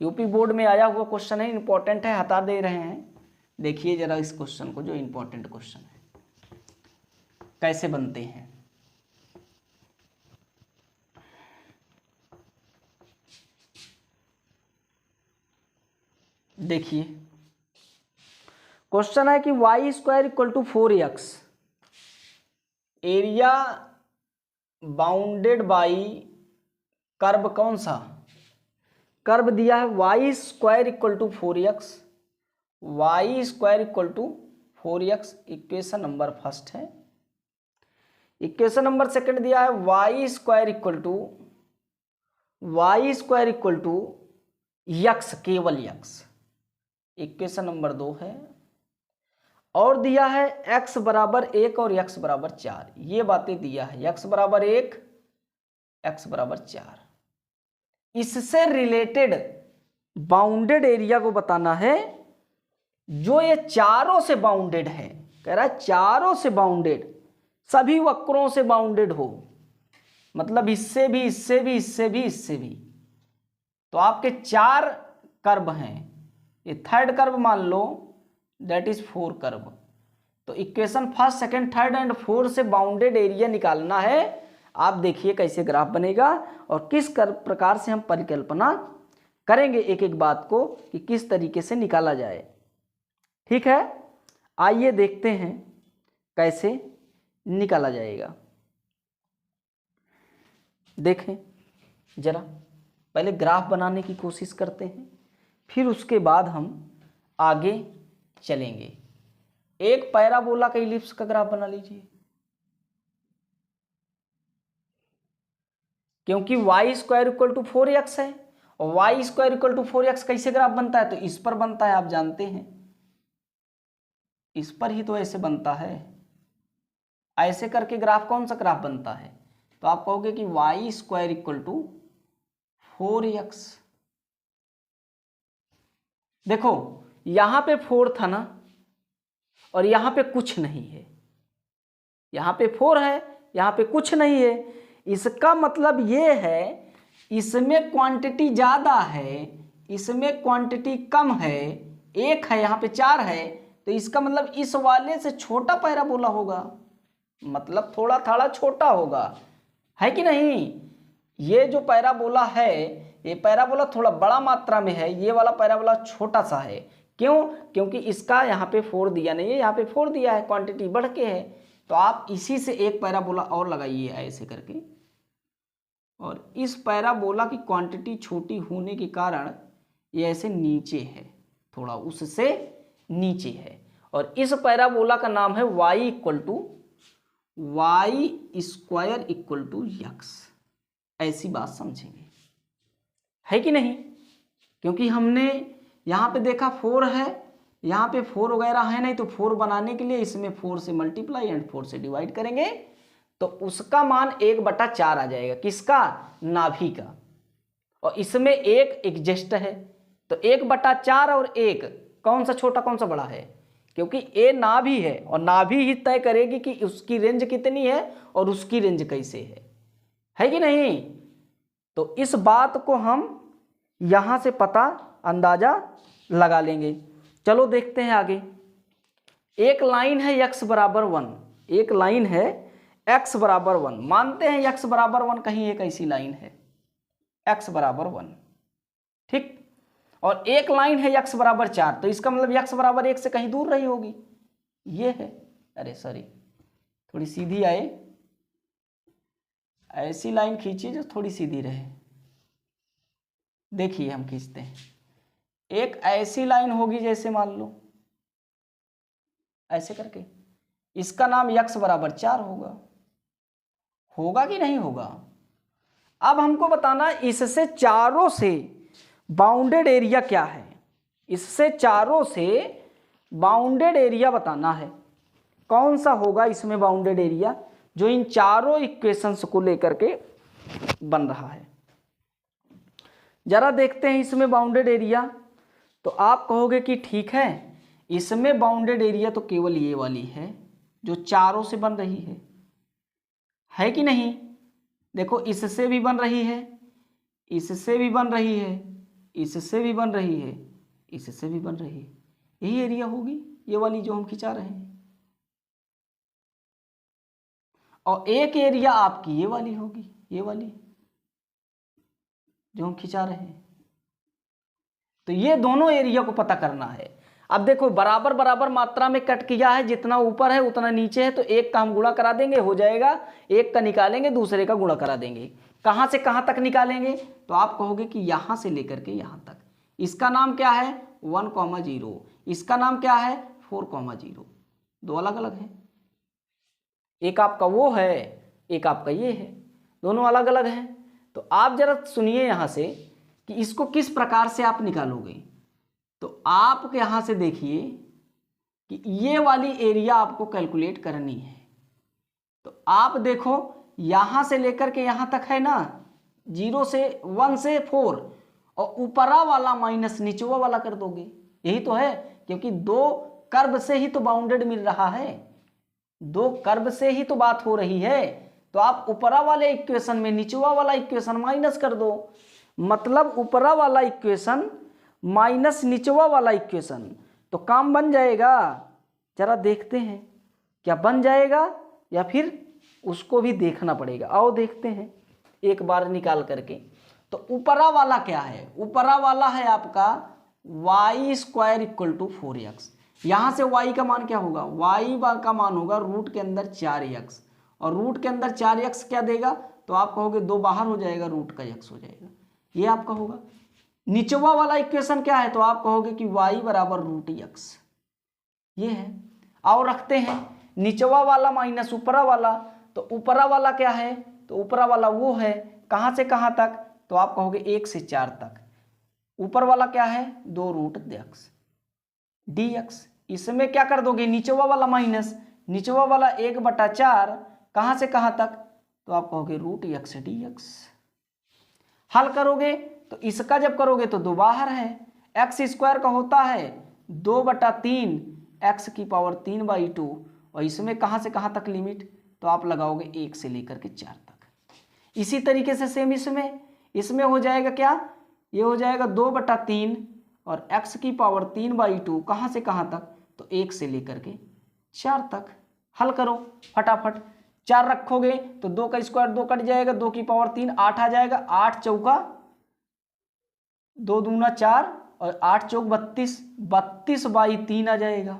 यूपी बोर्ड में आया हुआ क्वेश्चन है, इंपॉर्टेंट है, हटा दे रहे हैं। देखिए जरा इस क्वेश्चन को, जो इंपॉर्टेंट क्वेश्चन है, कैसे बनते हैं। देखिए क्वेश्चन है कि y square equal to 4x, area bounded by curve, कौन सा कर्व दिया है, y square equal to 4x, y square equal to 4x, equation number first है। इक्वेशन नंबर सेकंड दिया है y square equal to x, केवल x, equation number 2 है। और दिया है x बराबर 1 और x बराबर 4, ये बातें दिया है, x बराबर 1, x बराबर 4। इससे रिलेटेड बाउंडेड एरिया को बताना है, जो ये चारों से बाउंडेड है। कह रहा है चारों से बाउंडेड, सभी वक्रों से बाउंडेड हो, मतलब इससे भी, इससे भी, इससे भी, इससे भी। तो आपके 4 कर्व हैं, ये थर्ड कर्व मान लो, दैट इज 4 कर्व। तो equation first, second, third and 4 से बाउंडेड एरिया निकालना है। आप देखिए कैसे ग्राफ बनेगा और किस प्रकार से हम परिकल्पना करेंगे एक एक बात को कि किस तरीके से निकाला जाए। ठीक है, आइए देखते हैं कैसे निकाला जाएगा। देखें जरा, पहले ग्राफ बनाने की कोशिश करते हैं, फिर उसके बाद हम आगे चलेंगे। एक पैराबोला का इलिप्स का ग्राफ बना लीजिए, क्योंकि y square equal to 4x है, और y square equal to 4x कैसे ग्राफ बनता है, तो इस पर बनता है, आप जानते हैं, इस पर ही तो ऐसे बनता है। ऐसे करके ग्राफ, कौन सा ग्राफ बनता है, तो आप कहोगे कि y square equal to 4x। देखो यहां पे 4 था ना, और यहां पे कुछ नहीं है, यहां पे 4 है, यहां पे कुछ नहीं है। इसका मतलब ये है इसमें क्वांटिटी ज्यादा है, इसमें क्वांटिटी कम है, 1 है, यहां पे 4 है। तो इसका मतलब इस वाले से छोटा पैराबोला होगा, मतलब थोड़ा थोड़ा छोटा होगा, है कि नहीं। ये जो पैराबोला है, ये पैराबोला थोड़ा बड़ा मात्रा में है, ये वाला पैराबोला छोटा सा है। क्यों, क्योंकि इसका यहाँ पे 4 दिया नहीं है, यहाँ पे 4 दिया है, क्वांटिटी बढ़ के है। तो आप इसी से एक पैराबोला और लगाइए ऐसे करके, और इस पैराबोला की क्वांटिटी छोटी होने के कारण ये ऐसे नीचे है, थोड़ा उससे नीचे है, और इस पैराबोला का नाम है y equal to y square equal to x। ऐसी बात समझेंगे, है कि नहीं। क्योंकि हमने यहाँ पे देखा 4 है, यहाँ पे 4 वगैरह है नहीं, तो 4 बनाने के लिए इसमें 4 से मल्टीप्लाई एंड 4 से डिवाइड करेंगे, तो उसका मान 1/4 आ जाएगा, किसका, नाभि का। और इसमें 1 एग्जिस्ट है, तो 1/4 और 1 कौन सा छोटा कौन सा बड़ा है, क्योंकि ए नाभि है, और नाभि ही तय करेगी कि उसकी रेंज कितनी है और उसकी रेंज कैसे है कि नहीं। तो इस बात को हम यहां से पता अंदाजा लगा लेंगे। चलो देखते हैं आगे। एक लाइन है x बराबर 1, एक लाइन है x बराबर 1, मानते हैं x बराबर 1 कहीं एक ऐसी लाइन है x बराबर 1, ठीक। और एक लाइन है x बराबर 4, तो इसका मतलब x बराबर 1 से कहीं दूर रही होगी, ये है, अरे सॉरी, थोड़ी सीधी आए, ऐसी लाइन खींचिए जो थोड़ी सीधी रहे। देखिए हम खींचते हैं, एक ऐसी लाइन होगी, जैसे मान लो ऐसे करके, इसका नाम x बराबर 4 होगा कि नहीं होगा। अब हमको बताना इससे चारों से बाउंडेड एरिया क्या है, इससे चारों से बाउंडेड एरिया बताना है। कौन सा होगा इसमें बाउंडेड एरिया जो इन चारों इक्वेशंस को लेकर के बन रहा है। जरा देखते हैं इसमें बाउंडेड एरिया। तो आप कहोगे कि ठीक है, इसमें बाउंडेड एरिया तो केवल ये वाली है जो चारों से बन रही है कि नहीं? देखो, इससे भी बन रही है, इससे भी बन रही है, इससे भी बन रही है, इससे भी बन रही है। यही एरिया होगी ये वाली जो हम खिंचा रहे हैं। और एक एरिया आपकी ये वाली होगी, ये वाली जो हम खिंचा रहे हैं। तो ये दोनों एरिया को पता करना है। अब देखो, बराबर बराबर मात्रा में कट किया है, जितना ऊपर है उतना नीचे है, तो एक का हम गुणा करा देंगे, हो जाएगा। एक का निकालेंगे, दूसरे का गुणा करा देंगे। कहां से कहां तक निकालेंगे? तो आप कहोगे कि यहां से लेकर के यहां तक। इसका नाम क्या है? 1,0। इसका नाम क्या है? 4,0। दो अलग अलग है। एक आपका वो है, एक आपका ये है, दोनों अलग अलग हैं। तो आप जरा सुनिए यहां से कि इसको किस प्रकार से आप निकालोगे। तो आप यहां से देखिए कि ये वाली एरिया आपको कैलकुलेट करनी है। तो आप देखो, यहां से लेकर के यहां तक है ना, 0 से 1 से 4, और ऊपरा वाला माइनस निचवा वाला कर दोगे। यही तो है, क्योंकि दो कर्व से ही तो बाउंडेड मिल रहा है, दो कर्व से ही तो बात हो रही है। तो आप ऊपरा वाले इक्वेशन में निचवा वाला इक्वेशन माइनस कर दो, मतलब ऊपरा वाला इक्वेशन माइनस निचवा वाला इक्वेशन, तो काम बन जाएगा। जरा देखते हैं क्या बन जाएगा, या फिर उसको भी देखना पड़ेगा। आओ देखते हैं एक बार निकाल करके। तो ऊपरा वाला क्या है? ऊपरा वाला है आपका y² = 4x। यहां से y का मान क्या होगा? y का मान होगा रूट के अंदर 4x, और रूट के अंदर 4x क्या देगा? तो आप कहोगे 2 बाहर हो जाएगा, रूट का x हो जाएगा, ये आपका होगा। निचवा वाला इक्वेशन क्या है? तो आप कहोगे कि y = √x, ये है। आओ रखते हैं निचवा वाला माइनस ऊपरा वाला। तो ऊपरा वाला क्या है? तो ऊपरा वाला वो है, कहां से कहां तक? तो आप कहोगे 1 से 4 तक। ऊपर वाला क्या है? 2√x dx। इसमें क्या कर दोगे? निचवा वाला माइनस निचवा वाला 1/4, कहां से कहां तक? तो आप कहोगे √x dx। हल करोगे तो इसका जब करोगे तो 2 बाहर है, x² का होता है 2/3 x⁻3/2, और इसमें कहां से कहां तक लिमिट? तो आप लगाओगे 1 से लेकर के 4 तक। इसी तरीके से सेम इसमें हो जाएगा क्या? ये हो जाएगा 2/3 और x⁻3/2, कहां से कहां तक? तो 1 से लेकर के 4 तक। हल करो फटाफट। 4 रखोगे तो 2 का स्क्वायर 2 कट जाएगा, 2⁻3 8 आ जाएगा, 8 चौका 2 दूना 4 और 8 चौक 32, 32/3 आ जाएगा।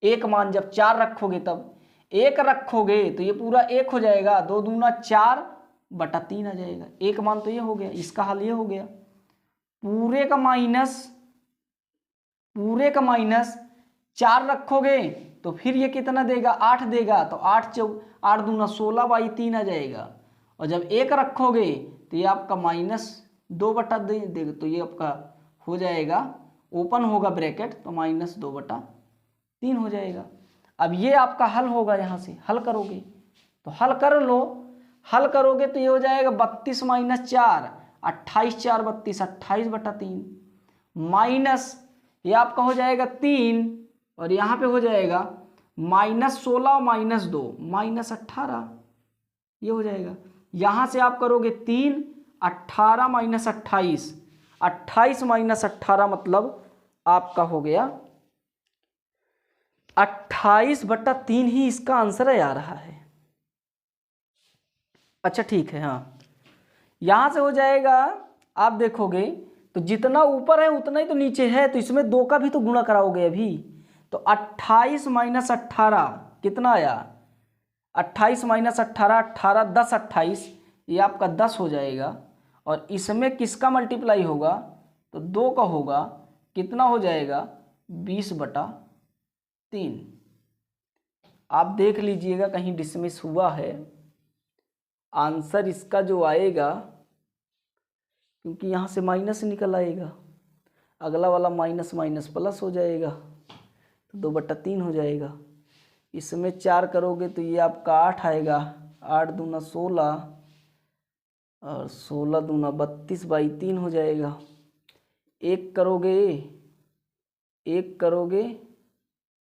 एक मान जब 4 रखोगे तब 1 रखोगे तो ये पूरा 1 हो जाएगा, 2 दूना 4/3 आ जाएगा। एक मान तो ये हो गया, इसका हल ये हो गया। पूरे का माइनस 4 रखोगे तो फिर ये कितना देगा? 8 देगा, तो 8 दूना 16/3 आ जाएगा। और जब 1 रखोगे तो ये आपका -2/2 देगा, तो ये आपका हो जाएगा, ओपन होगा ब्रैकेट, तो -2/3 हो जाएगा। अब ये आपका हल होगा। यहाँ से हल करोगे तो हल कर लो, हल करोगे तो ये हो जाएगा 32 - 4 28, 4 32 28/3 माइनस ये आपका हो जाएगा 3, और यहाँ पे हो जाएगा -16 और -2 -18, ये हो जाएगा। यहाँ से आप करोगे 3 18 - 28 28 - 18 मतलब आपका हो गया 28/3 ही इसका आंसर आ रहा है। अच्छा ठीक है, हाँ यहां से हो जाएगा। आप देखोगे तो जितना ऊपर है उतना ही तो नीचे है, तो इसमें 2 का भी तो गुणा कराओगे अभी। तो 28 - 18 कितना आया? 28 - 18 18 10 28, ये आपका 10 हो जाएगा। और इसमें किसका मल्टीप्लाई होगा? तो 2 का होगा, कितना हो जाएगा? 20/3। आप देख लीजिएगा कहीं डिसमिस हुआ है। आंसर इसका जो आएगा, क्योंकि यहाँ से माइनस निकल आएगा, अगला वाला माइनस माइनस प्लस हो जाएगा, तो 2/3 हो जाएगा। इसमें 4 करोगे तो ये आपका 8 आएगा, 8 दूना 16 और 16 दूना 32/3 हो जाएगा। 1 करोगे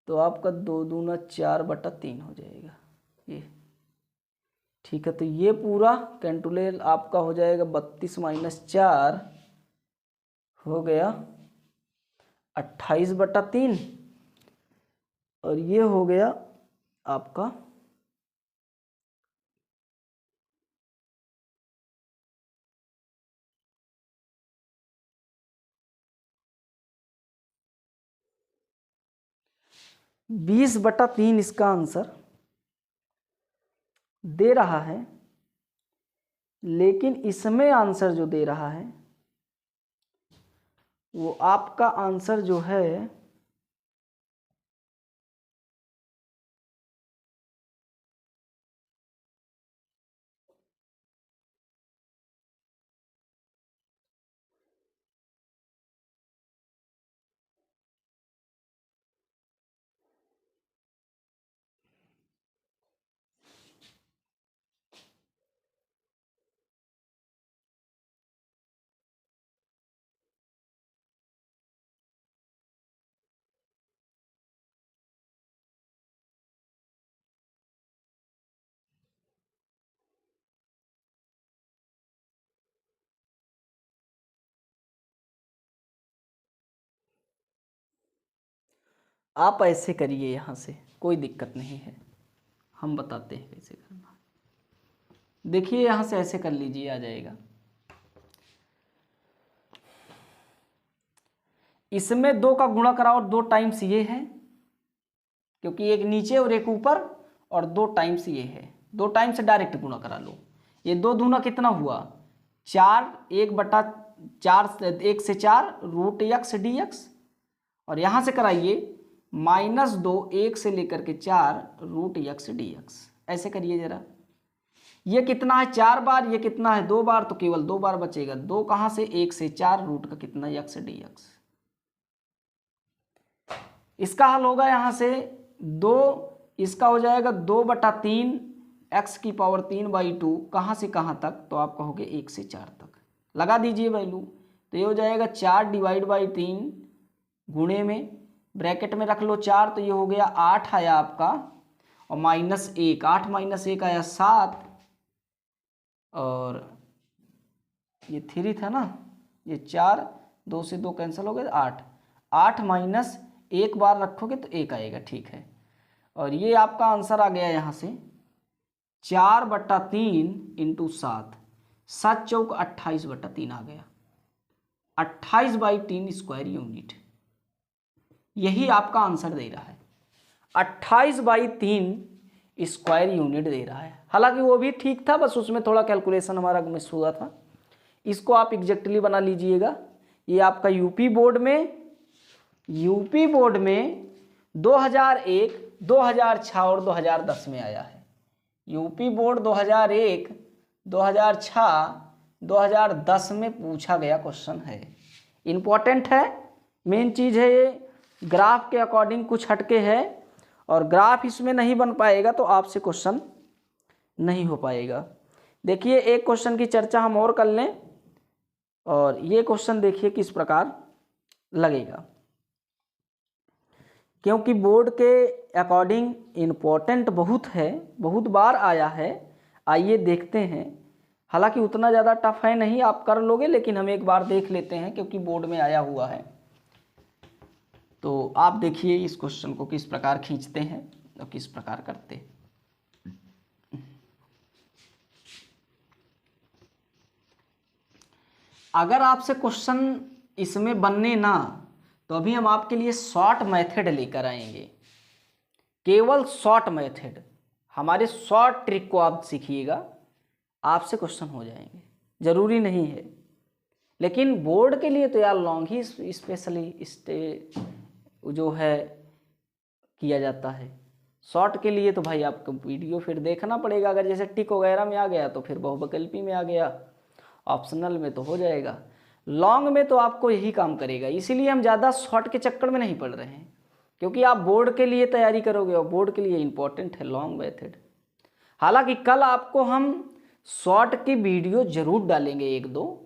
तो आपका 2 दूना 4/3 हो जाएगा ये। ठीक है, तो ये पूरा कैंटुलेल आपका हो जाएगा 32 - 4 हो गया 28/3 और ये हो गया आपका 20/3 इसका आंसर दे रहा है। लेकिन इसमें आंसर जो दे रहा है वो आपका आंसर जो है आप ऐसे करिए, यहाँ से कोई दिक्कत नहीं है, हम बताते हैं कैसे करना। देखिए यहाँ से ऐसे कर लीजिए, आ जाएगा। इसमें 2 का गुणा कराओ, 2 टाइम्स ये है, क्योंकि एक नीचे और एक ऊपर, और 2 टाइम्स ये है। 2 टाइम्स डायरेक्ट गुणा करा लो। ये 2 दूना कितना हुआ 4, 1/4, 1 से 4 √x dx, और यहाँ से कराइए -2, 1 से लेकर के 4 √x dx। ऐसे करिए जरा। ये कितना है 4 बार, ये कितना है 2 बार, तो केवल 2 बार बचेगा। 2 कहाँ से 1 से 4 रूट का कितना x dx। इसका हल होगा यहाँ से 2, इसका हो जाएगा 2/3 x⁻3/2, कहाँ से कहाँ तक, तो आप कहोगे 1 से 4 तक। लगा दीजिए वैल्यू, तो ये हो जाएगा 4/3 गुणे में ब्रैकेट में रख लो 4, तो ये हो गया 8 आया आपका, और -1, 8 - 1 आया 7, और ये 3 था ना, ये 4, 2 से 2 कैंसिल हो गए 8, 8 - 1 बार रखोगे तो 1 आएगा। ठीक है, और ये आपका आंसर आ गया यहाँ से 4/3 × 7, 7 चौक 28/3 आ गया, 28/3 स्क्वायर यूनिट। यही आपका आंसर दे रहा है, 28/3 स्क्वायर यूनिट दे रहा है। हालांकि वो भी ठीक था, बस उसमें थोड़ा कैलकुलेशन हमारा मिस हुआ था। इसको आप एग्जैक्टली बना लीजिएगा। ये आपका यूपी बोर्ड में 2001, 2006 और 2010 में आया है। यूपी बोर्ड 2001, 2006, 2010 में पूछा गया क्वेश्चन है। इम्पोर्टेंट है, मेन चीज़ है ये। ग्राफ के अकॉर्डिंग कुछ हटके है, और ग्राफ इसमें नहीं बन पाएगा तो आपसे क्वेश्चन नहीं हो पाएगा। देखिए एक क्वेश्चन की चर्चा हम और कर लें, और ये क्वेश्चन देखिए किस प्रकार लगेगा, क्योंकि बोर्ड के अकॉर्डिंग इम्पोर्टेंट बहुत है, बहुत बार आया है। आइए देखते हैं। हालांकि उतना ज़्यादा टफ है नहीं, आप कर लोगे, लेकिन हम एक बार देख लेते हैं क्योंकि बोर्ड में आया हुआ है। तो आप देखिए इस क्वेश्चन को किस प्रकार खींचते हैं और किस प्रकार करते हैं। अगर आपसे क्वेश्चन इसमें बनने ना, तो अभी हम आपके लिए शॉर्ट मेथड लेकर आएंगे। केवल शॉर्ट मेथड, हमारे शॉर्ट ट्रिक को आप सीखिएगा, आपसे क्वेश्चन हो जाएंगे। जरूरी नहीं है, लेकिन बोर्ड के लिए तो यार लॉन्ग ही स्पेशली जो है किया जाता है। शॉर्ट के लिए तो भाई आपको वीडियो फिर देखना पड़ेगा। अगर जैसे टिक वगैरह में आ गया तो फिर बहुविकल्पी में आ गया, ऑप्शनल में तो हो जाएगा। लॉन्ग में तो आपको यही काम करेगा, इसीलिए हम ज़्यादा शॉर्ट के चक्कर में नहीं पड़ रहे हैं, क्योंकि आप बोर्ड के लिए तैयारी करोगे और बोर्ड के लिए इंपॉर्टेंट है लॉन्ग मेथड। हालांकि कल आपको हम शॉर्ट की वीडियो जरूर डालेंगे, एक दो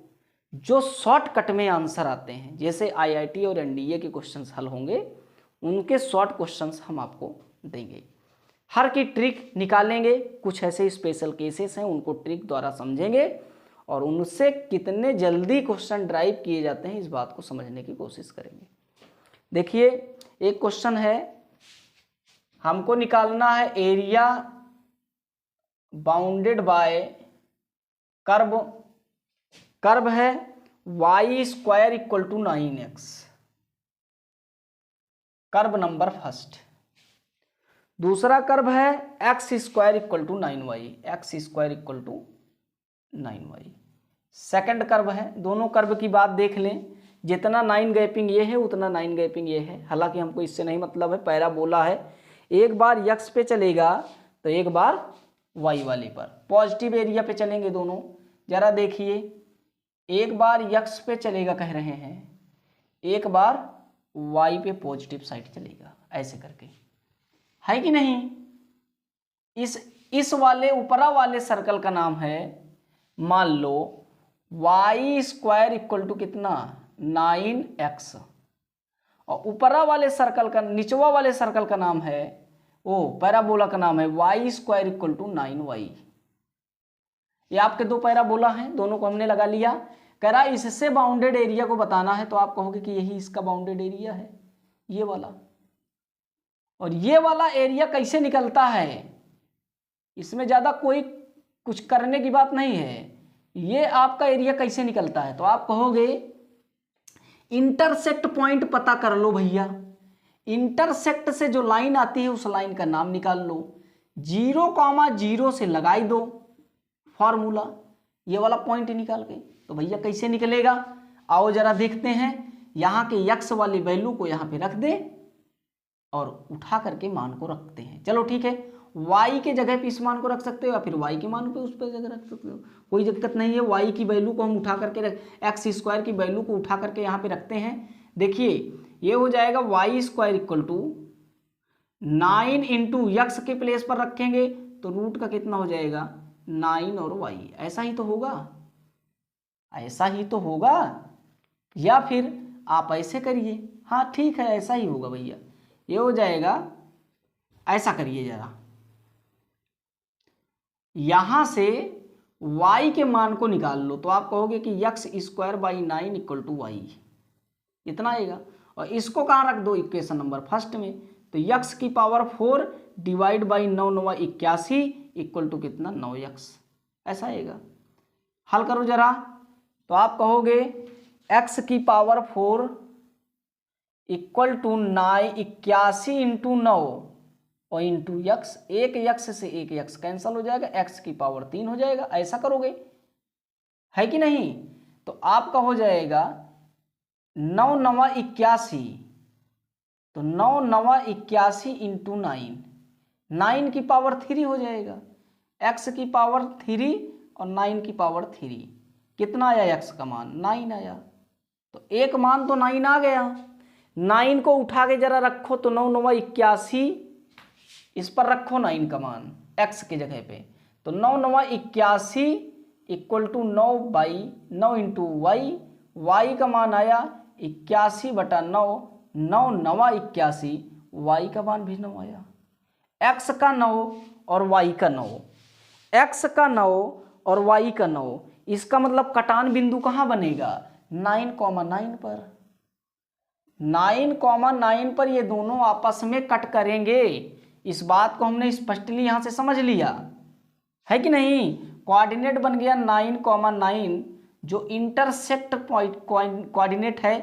जो शॉर्टकट में आंसर आते हैं, जैसे आईआईटी और एनडीए के क्वेश्चंस हल होंगे उनके शॉर्ट क्वेश्चंस हम आपको देंगे। हर की ट्रिक निकालेंगे, कुछ ऐसे स्पेशल केसेस हैं उनको ट्रिक द्वारा समझेंगे और उनसे कितने जल्दी क्वेश्चन ड्राइव किए जाते हैं इस बात को समझने की कोशिश करेंगे। देखिए एक क्वेश्चन है, हमको निकालना है area bounded by curve, curve है y square equal to 9x, curve number first. दूसरा कर्व है x square equal to 9y, x square equal to 9y। Second curve है, दोनों कर्व की बात देख लें, जितना 9 गैपिंग ये है उतना 9 गैपिंग ये है। हालांकि हमको इससे नहीं मतलब है, पैराबोला है, एक बार x पे चलेगा तो एक बार y वाले पर, पॉजिटिव एरिया पे चलेंगे दोनों। जरा देखिए, एक बार x पे चलेगा कह रहे हैं, एक बार y पे पॉजिटिव साइड चलेगा, ऐसे करके, है कि नहीं। इस वाले ऊपरा वाले सर्कल का नाम है, मान लो y स्क्वायर इक्वल टू कितना 9x, और ऊपरा वाले सर्कल का, निचवा वाले सर्कल का नाम है, पैराबोला का नाम है y square equal to 9y। ये आपके दो पैराबोला हैं, दोनों को हमने लगा लिया। कह रहा इससे बाउंडेड एरिया को बताना है, तो आप कहोगे कि यही इसका बाउंडेड एरिया है, ये वाला। और ये वाला एरिया कैसे निकलता है, इसमें ज़्यादा कोई कुछ करने की बात नहीं है। ये आपका एरिया कैसे निकलता है, तो आप कहोगे इंटरसेक्ट पॉइंट पता कर लो भैया। इंटरसेक्ट से जो लाइन आती है उस लाइन का नाम निकाल लो, 0,0 से लगाई दो फॉर्मूला, ये वाला पॉइंट निकाल के। तो भैया कैसे निकलेगा, आओ जरा देखते हैं। यहाँ के x वाली वैल्यू को यहाँ पे रख दे और उठा करके मान को रखते हैं। चलो ठीक है, y के जगह पे इस मान को रख सकते हो या फिर y के मान पे उस पर जगह रख सकते हो, कोई दिक्कत नहीं है। y की वैल्यू को हम उठा करके x स्क्वायर की वैल्यू को उठा करके यहाँ पे रखते हैं। देखिए ये हो जाएगा y square equal to 9 into x के प्लेस पर रखेंगे तो रूट का कितना हो जाएगा 9 और y। ऐसा ही तो होगा, ऐसा ही तो होगा, या फिर आप ऐसे करिए। हाँ ठीक है, ऐसा ही होगा भैया, ये हो जाएगा। ऐसा करिए जरा, यहां से y के मान को निकाल लो, तो आप कहोगे कि x square by 9 equal to y, इतना आएगा। और इसको कहाँ रख दो, इक्वेशन नंबर फर्स्ट में, तो x की power 4 divide by 9 9 81 equal to कितना 9x, ऐसा आएगा। हल करो जरा, तो आप कहोगे x की पावर 4 इक्वल टू 81 इंटू 9 और इंटू यक्स, एक यक्स से एक यक्स कैंसल हो जाएगा, x की पावर 3 हो जाएगा। ऐसा करोगे, है कि नहीं। तो आपका हो जाएगा 9 9 81, तो 9 9 81 इंटू 9 की पावर 3 हो जाएगा, x की पावर 3 और 9 की पावर 3। कितना आया x का मान 9 आया, तो एक मान तो 9 आ गया। 9 को उठा के जरा रखो, तो 9 9 81, इस पर रखो 9 का मान x की जगह पे, तो 9 9 81 equal to 9 by 9 into y का मान आया 81/9, 9 9 81, y का मान भी 9 आया। x का 9 और y का 9, x का 9 और y का 9, इसका मतलब कटान बिंदु कहाँ बनेगा 9,9 पर। 9,9 पर ये दोनों आपस में कट करेंगे, इस बात को हमने स्पष्टली यहां से समझ लिया, है कि नहीं। कोऑर्डिनेट बन गया 9,9, जो इंटरसेक्ट पॉइंट कोऑर्डिनेट है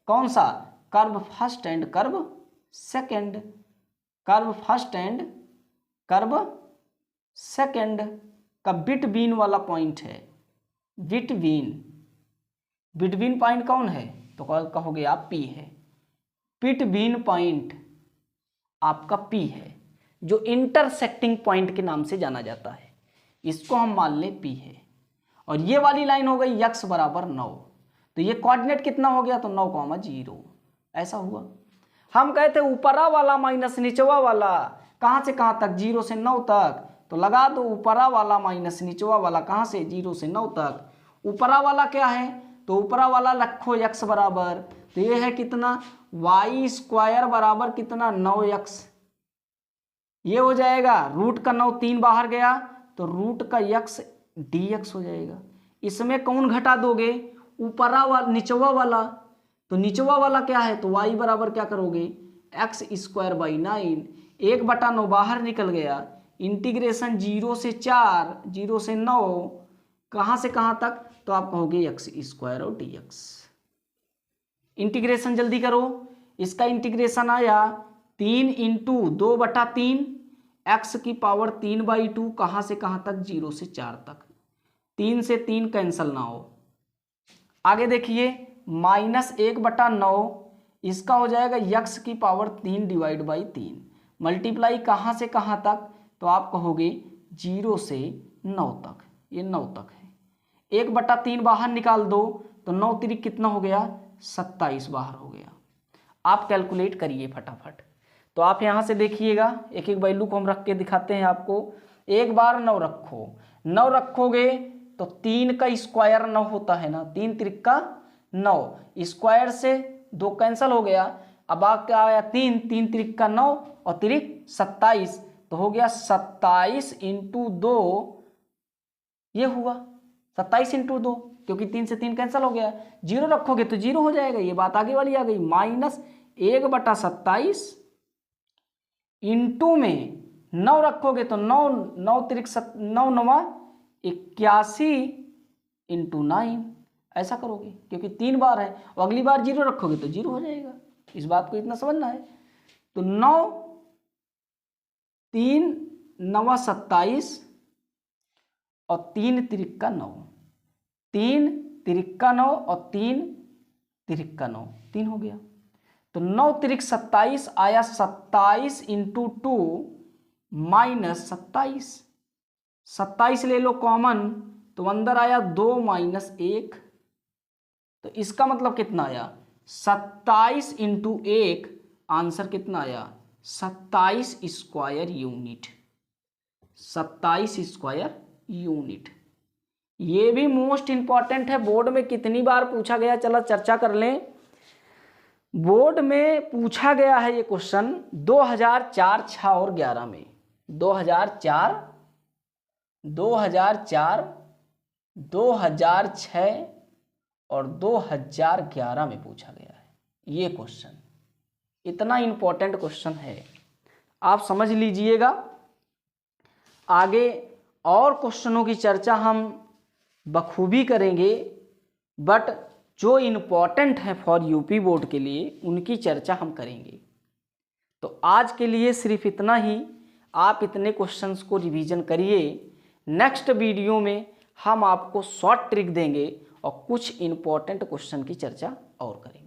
कौन सा, curve first and curve second, curve first and curve second का बिटवीन वाला पॉइंट है। बिटवीन पॉइंट कौन है, तो कहोगे आप P है। बिटवीन पॉइंट आपका P है, जो इंटरसेक्टिंग पॉइंट के नाम से जाना जाता है, इसको हम मान लें P है। और ये वाली लाइन हो गई x बराबर 9, तो ये कोऑर्डिनेट कितना हो गया, तो 9,0 ऐसा हुआ। हम कहते ऊपरा वाला माइनस निचवा वाला, कहाँ से कहाँ तक, 0 से 9 तक, तो लगा दो ऊपरा वाला माइनस निचवा वाला कहाँ से, 0 से 9 तक। ऊपरा वाला क्या है, तो ऊपरा वाला रखो x बराबर, तो ये है कितना, y² बराबर कितना, 9x। ये हो जाएगा रूट का 9 3 बाहर गया, तो रूट का x dx हो जाएगा। इसमें कौन घटा दोगे, ऊपरा वाला निचवा वाला, तो निचवा वाला क्या है, तो y बराबर क्या करोगे, x²/9, 1/9 बाहर निकल गया, इंटीग्रेशन 0 से 4, 0 से 9, कहाँ से कहाँ तक, तो आप कहोगे x² और dx। इंटीग्रेशन जल्दी करो, इसका इंटीग्रेशन आया 3 × 2/3, x⁻3/2, कहाँ से कहाँ तक, 0 से 4 तक, 3 से 3 कैंसल ना हो। आगे देखिए -1/9, इसका हो जाएगा x⁻3/3, मल्टीप्लाई कहाँ से कहाँ तक, तो आप कहोगे 0 से 9 तक, ये 9 तक है। 1/3 बाहर निकाल दो, तो 9 तिरिक कितना हो गया, 27 बाहर हो गया। आप कैलकुलेट करिए फटाफट। तो आप यहाँ से देखिएगा, एक एक वैल्यू को हम रख के दिखाते हैं आपको। एक बार 9 रखो, 9 रखोगे तो 3 का स्क्वायर 9 होता है ना, 3 तिरिक का 9, स्क्वायर से 2 कैंसिल हो गया, अब आप क्या आया 3, 3 तिरिक का 9 और तिरिक 27, तो हो गया 27 × 2, ये हुआ 27 × 2, क्योंकि 3 से 3 कैंसिल हो गया। 0 रखोगे तो 0 हो जाएगा, ये बात आगे वाली आ गई। -1/27 इंटू में 9 रखोगे तो 9, 9 तिरिक 9 9 81 × 9, ऐसा करोगे, क्योंकि 3 बार है, और अगली बार 0 रखोगे तो 0 हो जाएगा। इस बात को इतना समझना है। तो 9 3 9 27 और 3 तिरिक का 9, 3 तिरिक का 9 और 3 तिरिक का 9, 3 हो गया। तो 9 तिरिक 27 आया, 27 × 2 -27, 27 ले लो कॉमन, तो अंदर आया 2 - 1, तो इसका मतलब कितना आया, 27 × 1, आंसर कितना आया, 27 स्क्वायर यूनिट, 27 स्क्वायर यूनिट। ये भी मोस्ट इंपॉर्टेंट है, बोर्ड में कितनी बार पूछा गया, चलो चर्चा कर लें। बोर्ड में पूछा गया है ये क्वेश्चन 2004, 6 और 11 में, 2004, 2004, 2006 और 2011 में पूछा गया है ये क्वेश्चन। इतना इंपॉर्टेंट क्वेश्चन है, आप समझ लीजिएगा। आगे और क्वेश्चनों की चर्चा हम बखूबी करेंगे, बट जो इम्पॉर्टेंट है फॉर यूपी बोर्ड के लिए उनकी चर्चा हम करेंगे। तो आज के लिए सिर्फ इतना ही, आप इतने क्वेश्चंस को रिवीजन करिए। नेक्स्ट वीडियो में हम आपको शॉर्ट ट्रिक देंगे और कुछ इम्पॉर्टेंट क्वेश्चन की चर्चा और करेंगे।